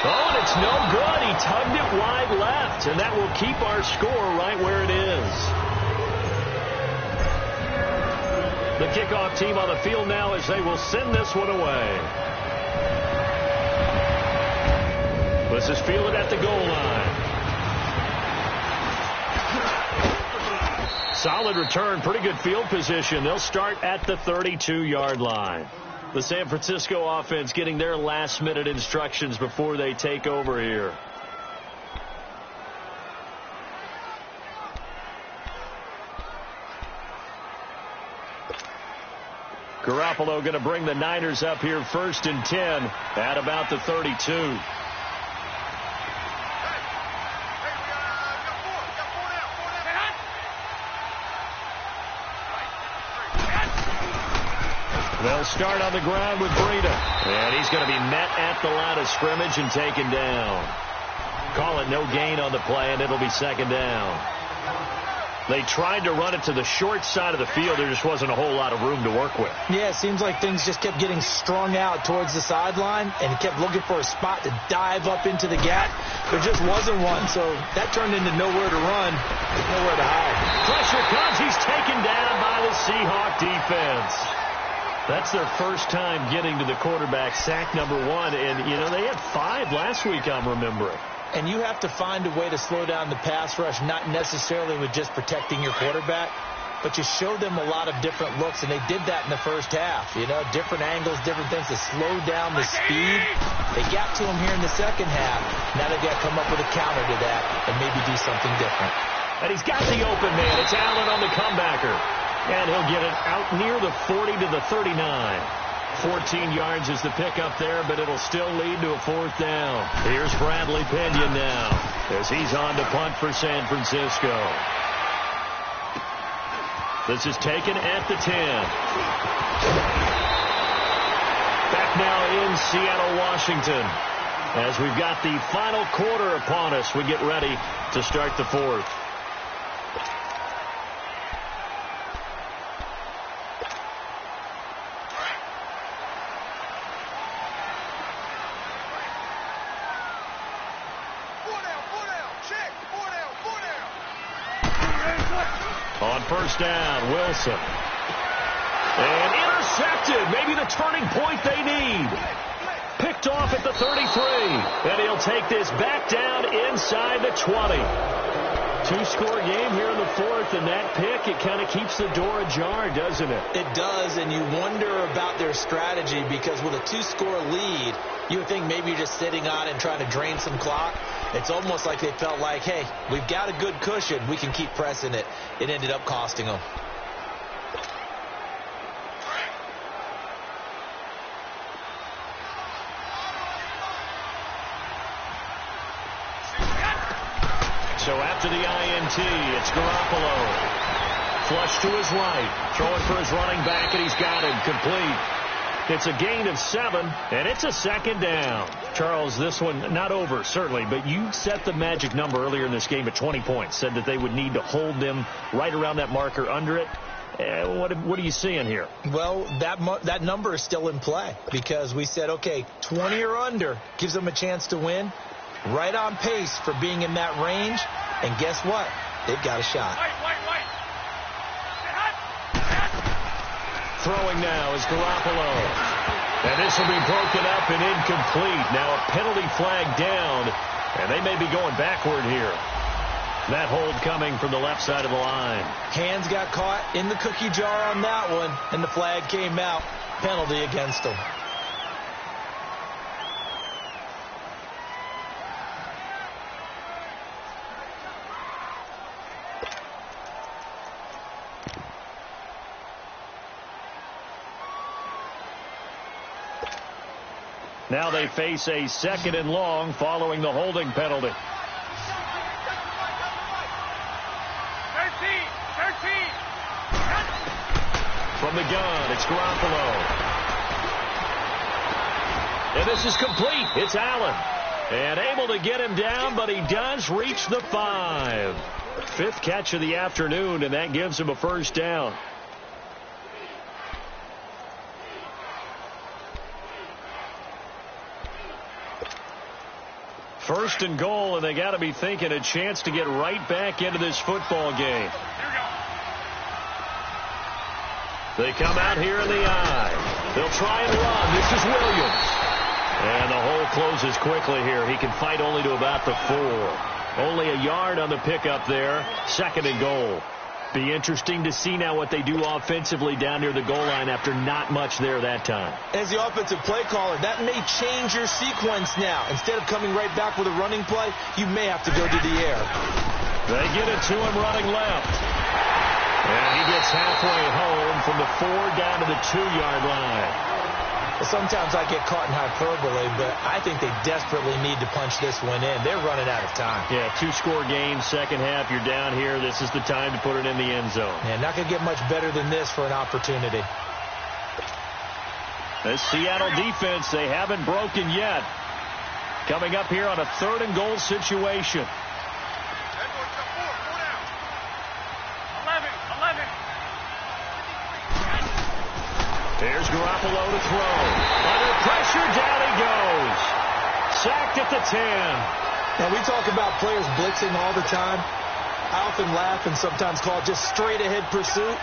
S3: Oh, and it's no good. He tugged it wide left, and that will keep our score right where it is. The kickoff team on the field now as they will send this one away. This is fielded at the goal line. Solid return, pretty good field position. They'll start at the 32-yard line. The San Francisco offense getting their last-minute instructions before they take over here. Garoppolo going to bring the Niners up here 1st and 10 at about the 32. They'll start on the ground with Breida. And he's going to be met at the line of scrimmage and taken down. Call it no gain on the play, and it'll be second down. They tried to run it to the short side of the field. There just wasn't a whole lot of room to work with.
S4: Yeah, it seems like things just kept getting strung out towards the sideline, and he kept looking for a spot to dive up into the gap. There just wasn't one, so that turned into nowhere to run, nowhere to hide.
S3: Pressure comes. He's taken down by the Seahawk defense. That's their first time getting to the quarterback, sack number 1. And, you know, they had 5 last week, I'm remembering.
S4: And you have to find a way to slow down the pass rush, not necessarily with just protecting your quarterback, but you show them a lot of different looks, and they did that in the first half. You know, different angles, different things to slow down the speed. They got to him here in the second half. Now they've got to come up with a counter to that and maybe do something different.
S3: And he's got the open man. It's Allen on the comebacker. And he'll get it out near the 40 to the 39. 14 yards is the pickup there, but it'll still lead to a 4th down. Here's Bradley Pinion now as he's on to punt for San Francisco. This is taken at the 10. Back now in Seattle, Washington. As we've got the final quarter upon us, we get ready to start the 4th. On 1st down, Wilson. And intercepted. Maybe the turning point they need. Picked off at the 33. And he'll take this back down inside the 20. 2-score game here in the 4th, and that pick, it kind of keeps the door ajar, doesn't it?
S4: It does, and you wonder about their strategy because with a 2-score lead, you would think maybe you're just sitting on it and trying to drain some clock. It's almost like they felt like, hey, we've got a good cushion. We can keep pressing it. It ended up costing them.
S3: So after the INT, it's Garoppolo. Flush to his right. Throwing for his running back, and he's got him complete. It's a gain of 7, and it's a 2nd down. Charles, this one not over, certainly, but you set the magic number earlier in this game at 20 points. Said that they would need to hold them right around that marker under it. What are you seeing here?
S4: Well, that number is still in play because we said, okay, 20 or under gives them a chance to win. Right on pace for being in that range. And guess what? They've got a shot.
S3: Throwing now is Garoppolo. And this will be broken up and incomplete. Now a penalty flag down. And they may be going backward here. That hold coming from the left side of the line.
S4: Hands got caught in the cookie jar on that one. And the flag came out. Penalty against them.
S3: Now they face a 2nd and long following the holding penalty. 13. From the gun, it's Garoppolo. And this is complete. It's Allen. And able to get him down, but he does reach the 5. 5th catch of the afternoon, and that gives him a 1st down. First and goal, and they got to be thinking a chance to get right back into this football game. They come out here in the eye. They'll try and run. This is Williams. And the hole closes quickly here. He can fight only to about the 4. Only a yard on the pickup there. 2nd and goal. Be interesting to see now what they do offensively down near the goal line after not much there that time.
S4: As the offensive play caller, that may change your sequence now. Instead of coming right back with a running play, you may have to go to the air.
S3: They get it to him running left. And he gets halfway home from the 4 down to the 2-yard line.
S4: Sometimes I get caught in hyperbole, but I think they desperately need to punch this one in. They're running out of time.
S3: Yeah, 2-score game, second half. You're down here. This is the time to put it in the end zone.
S4: Yeah, not going to get much better than this for an opportunity.
S3: This Seattle defense, they haven't broken yet. Coming up here on a 3rd and goal situation.
S5: 11.
S3: There's Garoppolo to throw. Under pressure, down he goes. Sacked at the 10.
S4: Now, we talk about players blitzing all the time. I often laugh and sometimes call it just straight-ahead pursuit.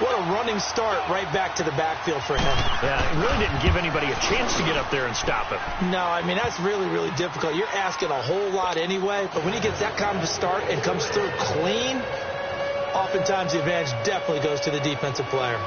S4: What a running start right back to the backfield for him.
S3: Yeah, it really didn't give anybody a chance to get up there and stop him.
S4: No, I mean, that's really, really difficult. You're asking a whole lot anyway, but when he gets that kind of a start and comes through clean, oftentimes the advantage definitely goes to the defensive player.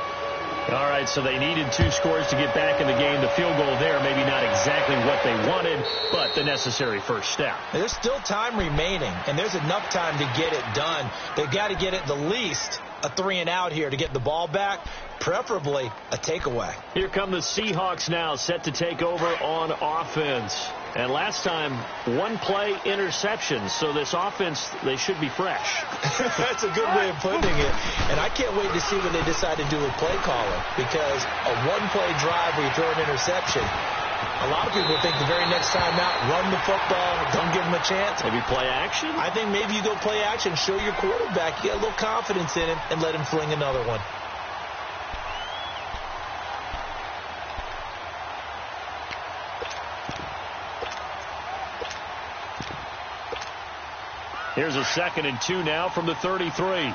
S3: All right, so they needed 2 scores to get back in the game. The field goal there, maybe not exactly what they wanted, but the necessary first step.
S4: There's still time remaining, and there's enough time to get it done. They've got to get it the least a 3-and-out here to get the ball back, preferably a takeaway.
S3: Here come the Seahawks now, set to take over on offense. And last time, one-play interception. So this offense, they should be fresh.
S4: That's a good way of putting it. And I can't wait to see what they decide to do with play calling, because a one-play drive where you throw an interception, a lot of people think the very next time out, run the football, don't give them a chance.
S3: Maybe play action?
S4: I think maybe you go play action, show your quarterback, you get a little confidence in him, and let him fling another one.
S3: Here's a 2nd and 2 now from the 33.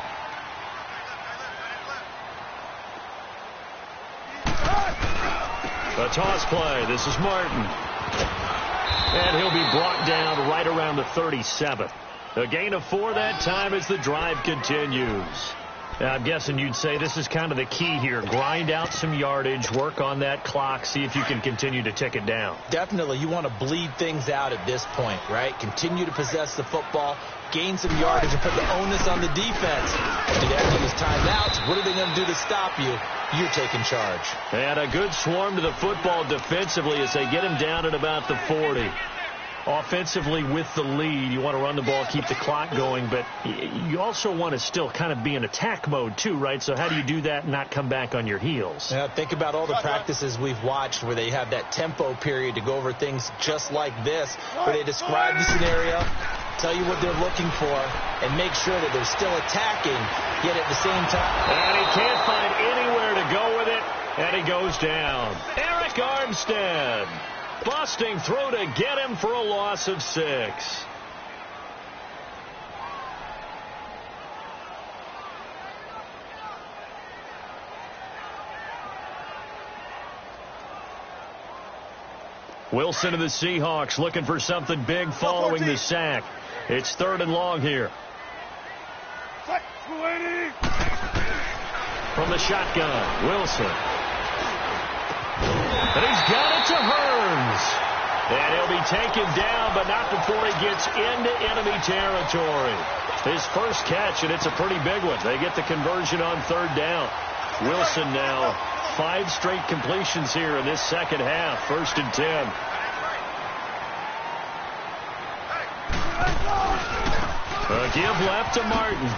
S3: A toss play. This is Martin. And he'll be brought down right around the 37. A gain of 4 that time as the drive continues. Now, I'm guessing you'd say this is kind of the key here. Grind out some yardage, work on that clock, see if you can continue to tick it down.
S4: Definitely. You want to bleed things out at this point, right? Continue to possess the football, gain some yardage, and put the onus on the defense. Do they have to use timeouts? What are they going to do to stop you? You're taking charge.
S3: And a good swarm to the football defensively as they get him down at about the 40. Offensively with the lead, you want to run the ball, keep the clock going, but you also want to still kind of be in attack mode too, right? So how do you do that and not come back on your heels?
S4: Yeah, think about all the practices we've watched where they have that tempo period to go over things just like this, where they describe the scenario, tell you what they're looking for, and make sure that they're still attacking, yet at the same time.
S3: And he can't find anywhere to go with it, and he goes down. Eric Armstead. Busting through to get him for a loss of 6. Wilson and the Seahawks looking for something big following the sack. It's 3rd and long here. From the shotgun, Wilson. And he's got it to Hearns. And he'll be taken down, but not before he gets into enemy territory. His first catch, and it's a pretty big one. They get the conversion on 3rd down. Wilson now 5 straight completions here in this second half. 1st and 10. A give left to Martin.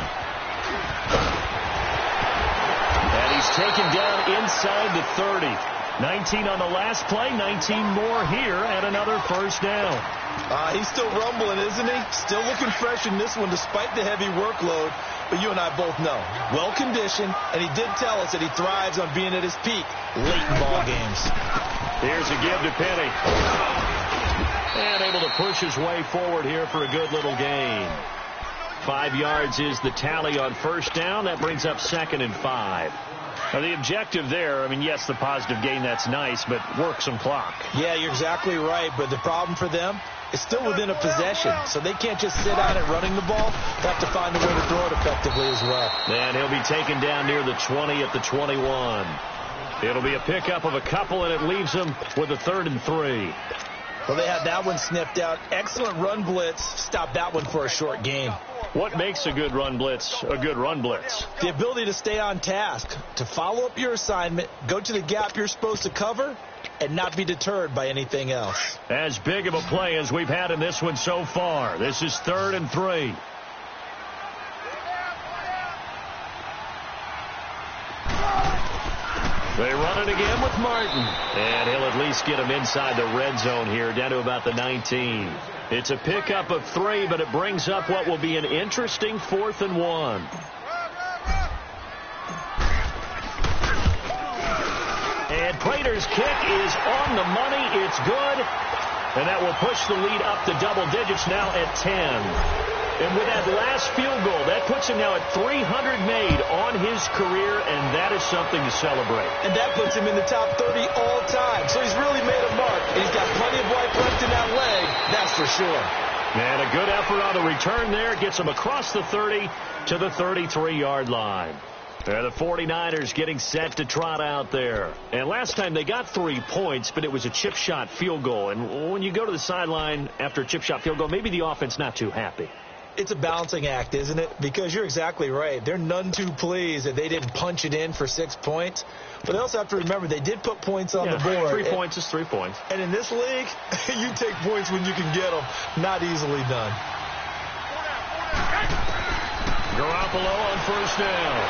S3: And he's taken down inside the 30. 19 on the last play, 19 more here, and another 1st down.
S4: He's still rumbling, isn't he? Still looking fresh in this one despite the heavy workload. But you and I both know, well-conditioned, and he did tell us that he thrives on being at his peak late in ball games.
S3: Here's a give to Penny. And able to push his way forward here for a good little gain. 5 yards is the tally on 1st down. That brings up 2nd and 5. Now, the objective there, I mean, yes, the positive gain, that's nice, but work some clock.
S4: Yeah, you're exactly right, but the problem for them is still within a possession, so they can't just sit on it running the ball. They have to find a way to throw it effectively as well.
S3: And he'll be taken down near the 20 at the 21. It'll be a pickup of a couple, and it leaves them with a 3rd and 3.
S4: Well, they had that one snipped out. Excellent run blitz. Stop that one for a short gain.
S3: What makes a good run blitz a good run blitz?
S4: The ability to stay on task, to follow up your assignment, go to the gap you're supposed to cover, and not be deterred by anything else.
S3: As big of a play as we've had in this one so far. This is 3rd and 3. They run it again with Martin. And he'll at least get him inside the red zone here, down to about the 19. It's a pickup of 3, but it brings up what will be an interesting 4th and 1. And Prater's kick is on the money. It's good. And that will push the lead up to double digits now at 10. And with that last field goal, that puts him now at 300 made on his career, and that is something to celebrate.
S4: And that puts him in the top 30 all time. So he's really made a mark, and he's got plenty of life left in that leg, that's for sure.
S3: And a good effort on the return there gets him across the 30 to the 33-yard line. And the 49ers getting set to trot out there. And last time they got 3 points, but it was a chip shot field goal. And when you go to the sideline after a chip shot field goal, maybe the offense not too happy.
S4: It's a balancing act, isn't it? Because you're exactly right. They're none too pleased that they didn't punch it in for 6 points. But they also have to remember they did put points on the board.
S3: 3 points is 3 points.
S4: And in this league, you take points when you can get them. Not easily done.
S3: Garoppolo on first down.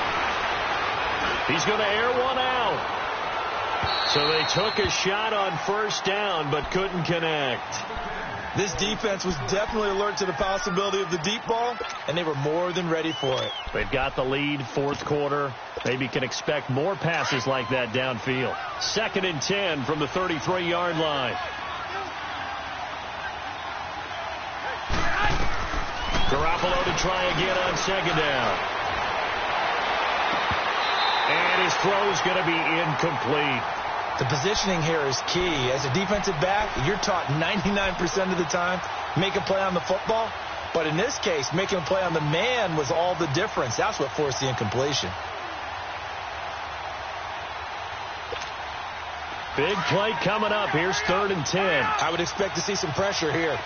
S3: He's going to air one out. So they took a shot on first down but couldn't connect.
S4: This defense was definitely alert to the possibility of the deep ball, and they were more than ready for it.
S3: They've got the lead, fourth quarter. Maybe can expect more passes like that downfield. 2nd and 10 from the 33-yard line. Garoppolo to try again on 2nd down. And his throw's going to be incomplete.
S4: The positioning here is key. As a defensive back, you're taught 99% of the time, make a play on the football. But in this case, making a play on the man was all the difference. That's what forced the incompletion.
S3: Big play coming up. Here's 3rd and 10.
S4: I would expect to see some pressure here.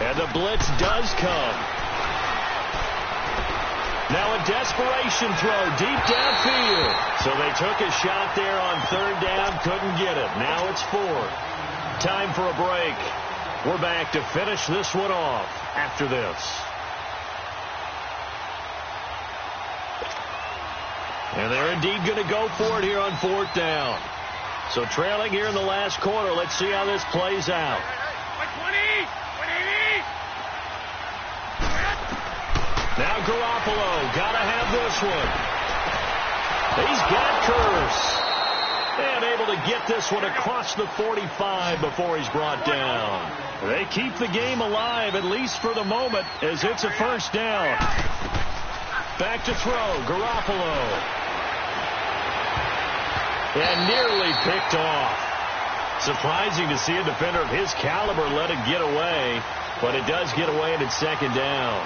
S3: And the blitz does come. Now a desperation throw deep downfield. So they took a shot there on 3rd down, couldn't get it. Now it's 4th. Time for a break. We're back to finish this one off after this. And they're indeed going to go for it here on 4th down. So trailing here in the last quarter. Let's see how this plays out. Now Garoppolo, gotta have this one. He's got Curse. And able to get this one across the 45 before he's brought down. They keep the game alive, at least for the moment, as it's a first down. Back to throw, Garoppolo. And nearly picked off. Surprising to see a defender of his caliber let it get away, but it does get away and it's 2nd down.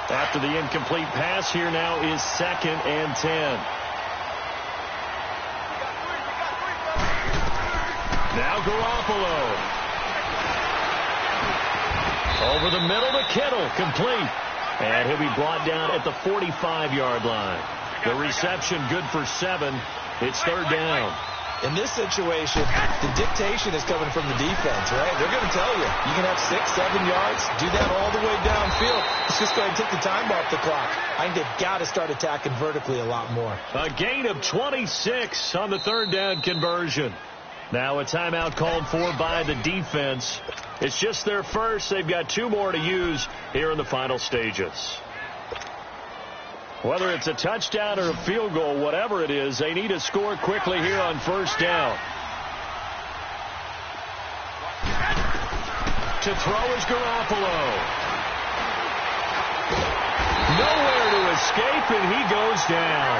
S3: After the incomplete pass, here now is 2nd and 10. Now Garoppolo. Over the middle to Kittle, complete. And he'll be brought down at the 45-yard line. The reception good for 7. It's 3rd down.
S4: In this situation, the dictation is coming from the defense, right? They're going to tell you, you can have 6, 7 yards, do that all the way downfield. Let's just go ahead and take the time off the clock. I think they've got to start attacking vertically a lot more.
S3: A gain of 26 on the 3rd down conversion. Now a timeout called for by the defense. It's just their first. They've got 2 more to use here in the final stages. Whether it's a touchdown or a field goal, whatever it is, they need to score quickly here on first down. To throw is Garoppolo. Nowhere to escape, and he goes down.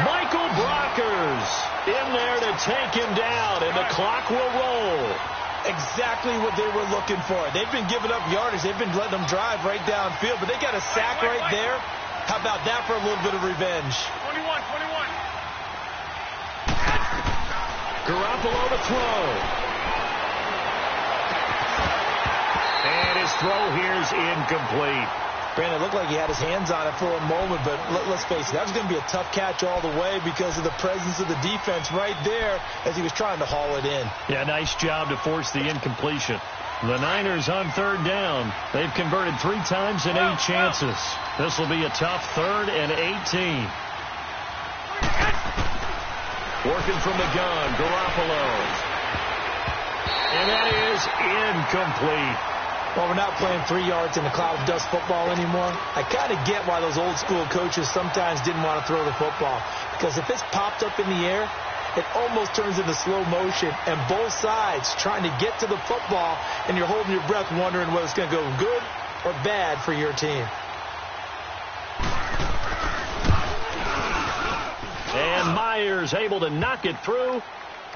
S3: Michael Brockers in there to take him down, and the clock will roll.
S4: Exactly what they were looking for. They've been giving up yardage. They've been letting them drive right downfield, but they got a sack right there. How about that for a little bit of revenge?
S5: 21.
S3: Garoppolo to throw. And his throw here's incomplete.
S4: Brandon, it looked like he had his hands on it for a moment, but let's face it, that was going to be a tough catch all the way because of the presence of the defense right there as he was trying to haul it in. Yeah,
S3: nice job to force the incompletion. The Niners on 3rd down. They've converted 3 times in 8 chances. This will be a tough 3rd and 18. Working from the gun, Garoppolo. And that is incomplete.
S4: Well, we're not playing 3 yards in a cloud of dust football anymore. I kind of get why those old school coaches sometimes didn't want to throw the football. Because if it's popped up in the air, it almost turns into slow motion, and both sides trying to get to the football, and you're holding your breath wondering whether it's going to go good or bad for your team.
S3: And Myers able to knock it through,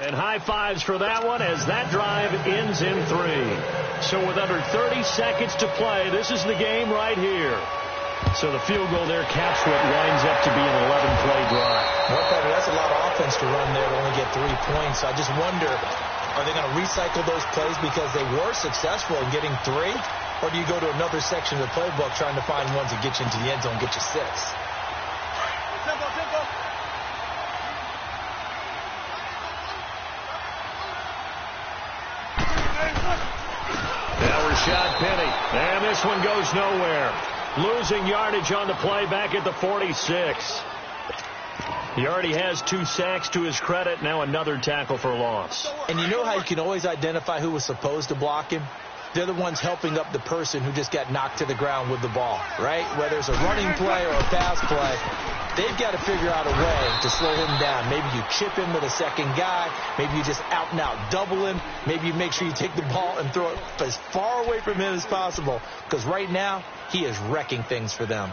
S3: and high fives for that one as that drive ends in 3. So with under 30 seconds to play, this is the game right here. So the field goal there caps what winds up to be an 11-play drive.
S4: Well, Peter, that's a lot of offense to run there to only get 3 points. I just wonder, are they going to recycle those plays because they were successful in getting 3? Or do you go to another section of the playbook trying to find ones that get you into the end zone, get you 6?
S3: Now Rashad Penny. And this one goes nowhere. Losing yardage on the play back at the 46. He already has 2 sacks to his credit. Now another tackle for loss.
S4: And you know how you can always identify who was supposed to block him? They're the ones helping up the person who just got knocked to the ground with the ball, right? Whether it's a running play or a pass play, they've got to figure out a way to slow him down. Maybe you chip him with a second guy. Maybe you just out-and-out double him. Maybe you make sure you take the ball and throw it as far away from him as possible. Because right now, he is wrecking things for them.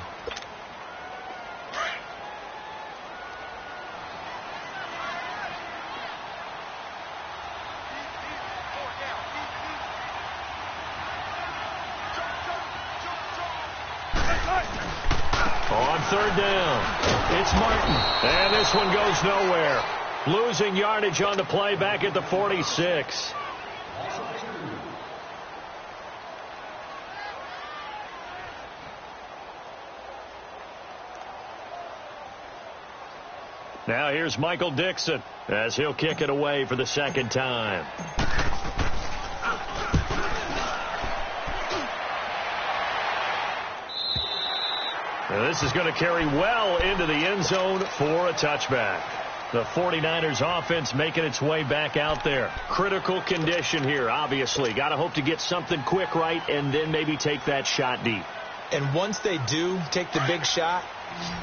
S3: On third down, it's Martin. And this one goes nowhere. Losing yardage on the play back at the 46. Now here's Michael Dixon as he'll kick it away for the second time. Now this is going to carry well into the end zone for a touchback. The 49ers offense making its way back out there. Critical condition here, obviously. Got to hope to get something quick right and then maybe take that shot deep.
S4: And once they do take the big shot,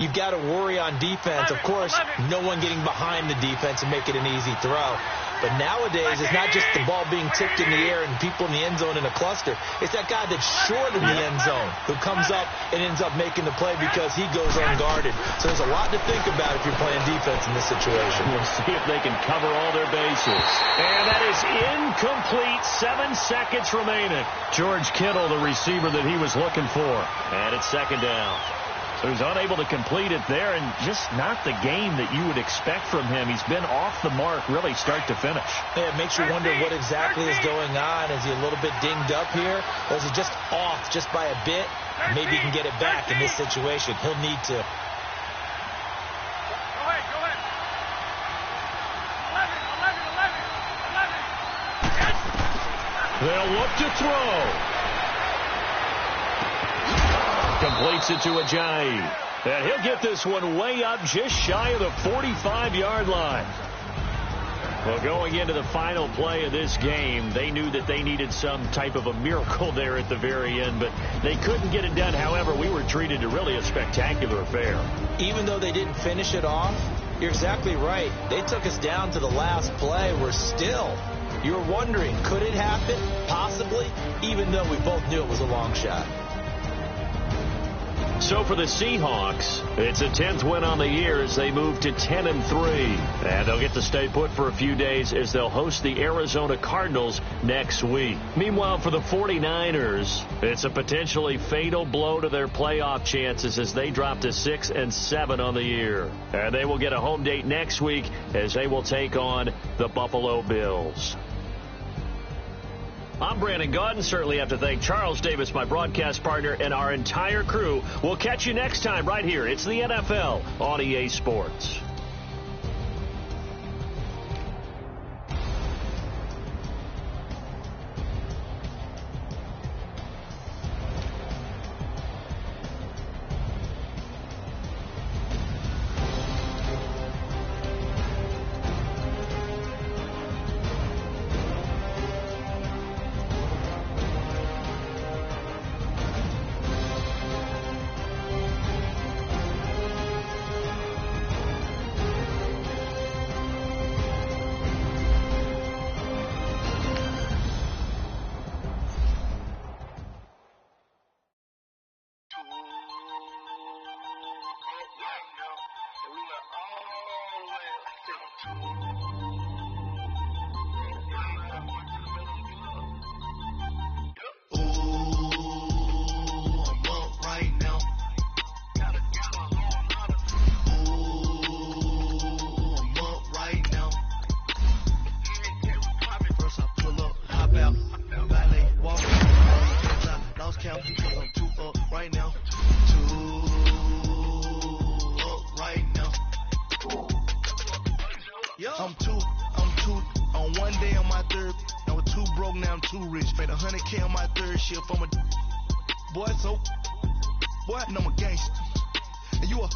S4: you've got to worry on defense. Of course, no one getting behind the defense and make it an easy throw. But nowadays, it's not just the ball being tipped in the air and people in the end zone in a cluster. It's that guy that's short in the end zone who comes up and ends up making the play because he goes unguarded. So there's a lot to think about if you're playing defense in this situation.
S3: We'll see if they can cover all their bases. And that is incomplete. 7 seconds remaining. George Kittle, the receiver that he was looking for. And it's second down. So he's unable to complete it there, and just not the game that you would expect from him. He's been off the mark really start to finish.
S4: Yeah, it makes you wonder what exactly is going on. Is he a little bit dinged up here? Or is he just off just by a bit? Maybe he can get it back in this situation. He'll need to.
S3: They'll look to throw. Completes it to Ajayi. And he'll get this one way up just shy of the 45-yard line. Well, going into the final play of this game, they knew that they needed some type of a miracle there at the very end, but they couldn't get it done. However, we were treated to really a spectacular affair.
S4: Even though they didn't finish it off, you're exactly right. They took us down to the last play. We're still, you're wondering, could it happen? Possibly, even though we both knew it was a long shot.
S3: So for the Seahawks, it's a 10th win on the year as they move to 10-3. And they'll get to stay put for a few days as they'll host the Arizona Cardinals next week. Meanwhile, for the 49ers, it's a potentially fatal blow to their playoff chances as they drop to 6-7 on the year. And they will get a home date next week as they will take on the Buffalo Bills. I'm Brandon Gaudin. Certainly have to thank Charles Davis, my broadcast partner, and our entire crew. We'll catch you next time right here. It's the NFL on EA Sports.
S1: I'm too, on one day on my third, I was too broke, now I'm too rich. Made 100K on my third shift, I'm a boy, so, boy, and I'm a gangster. And you a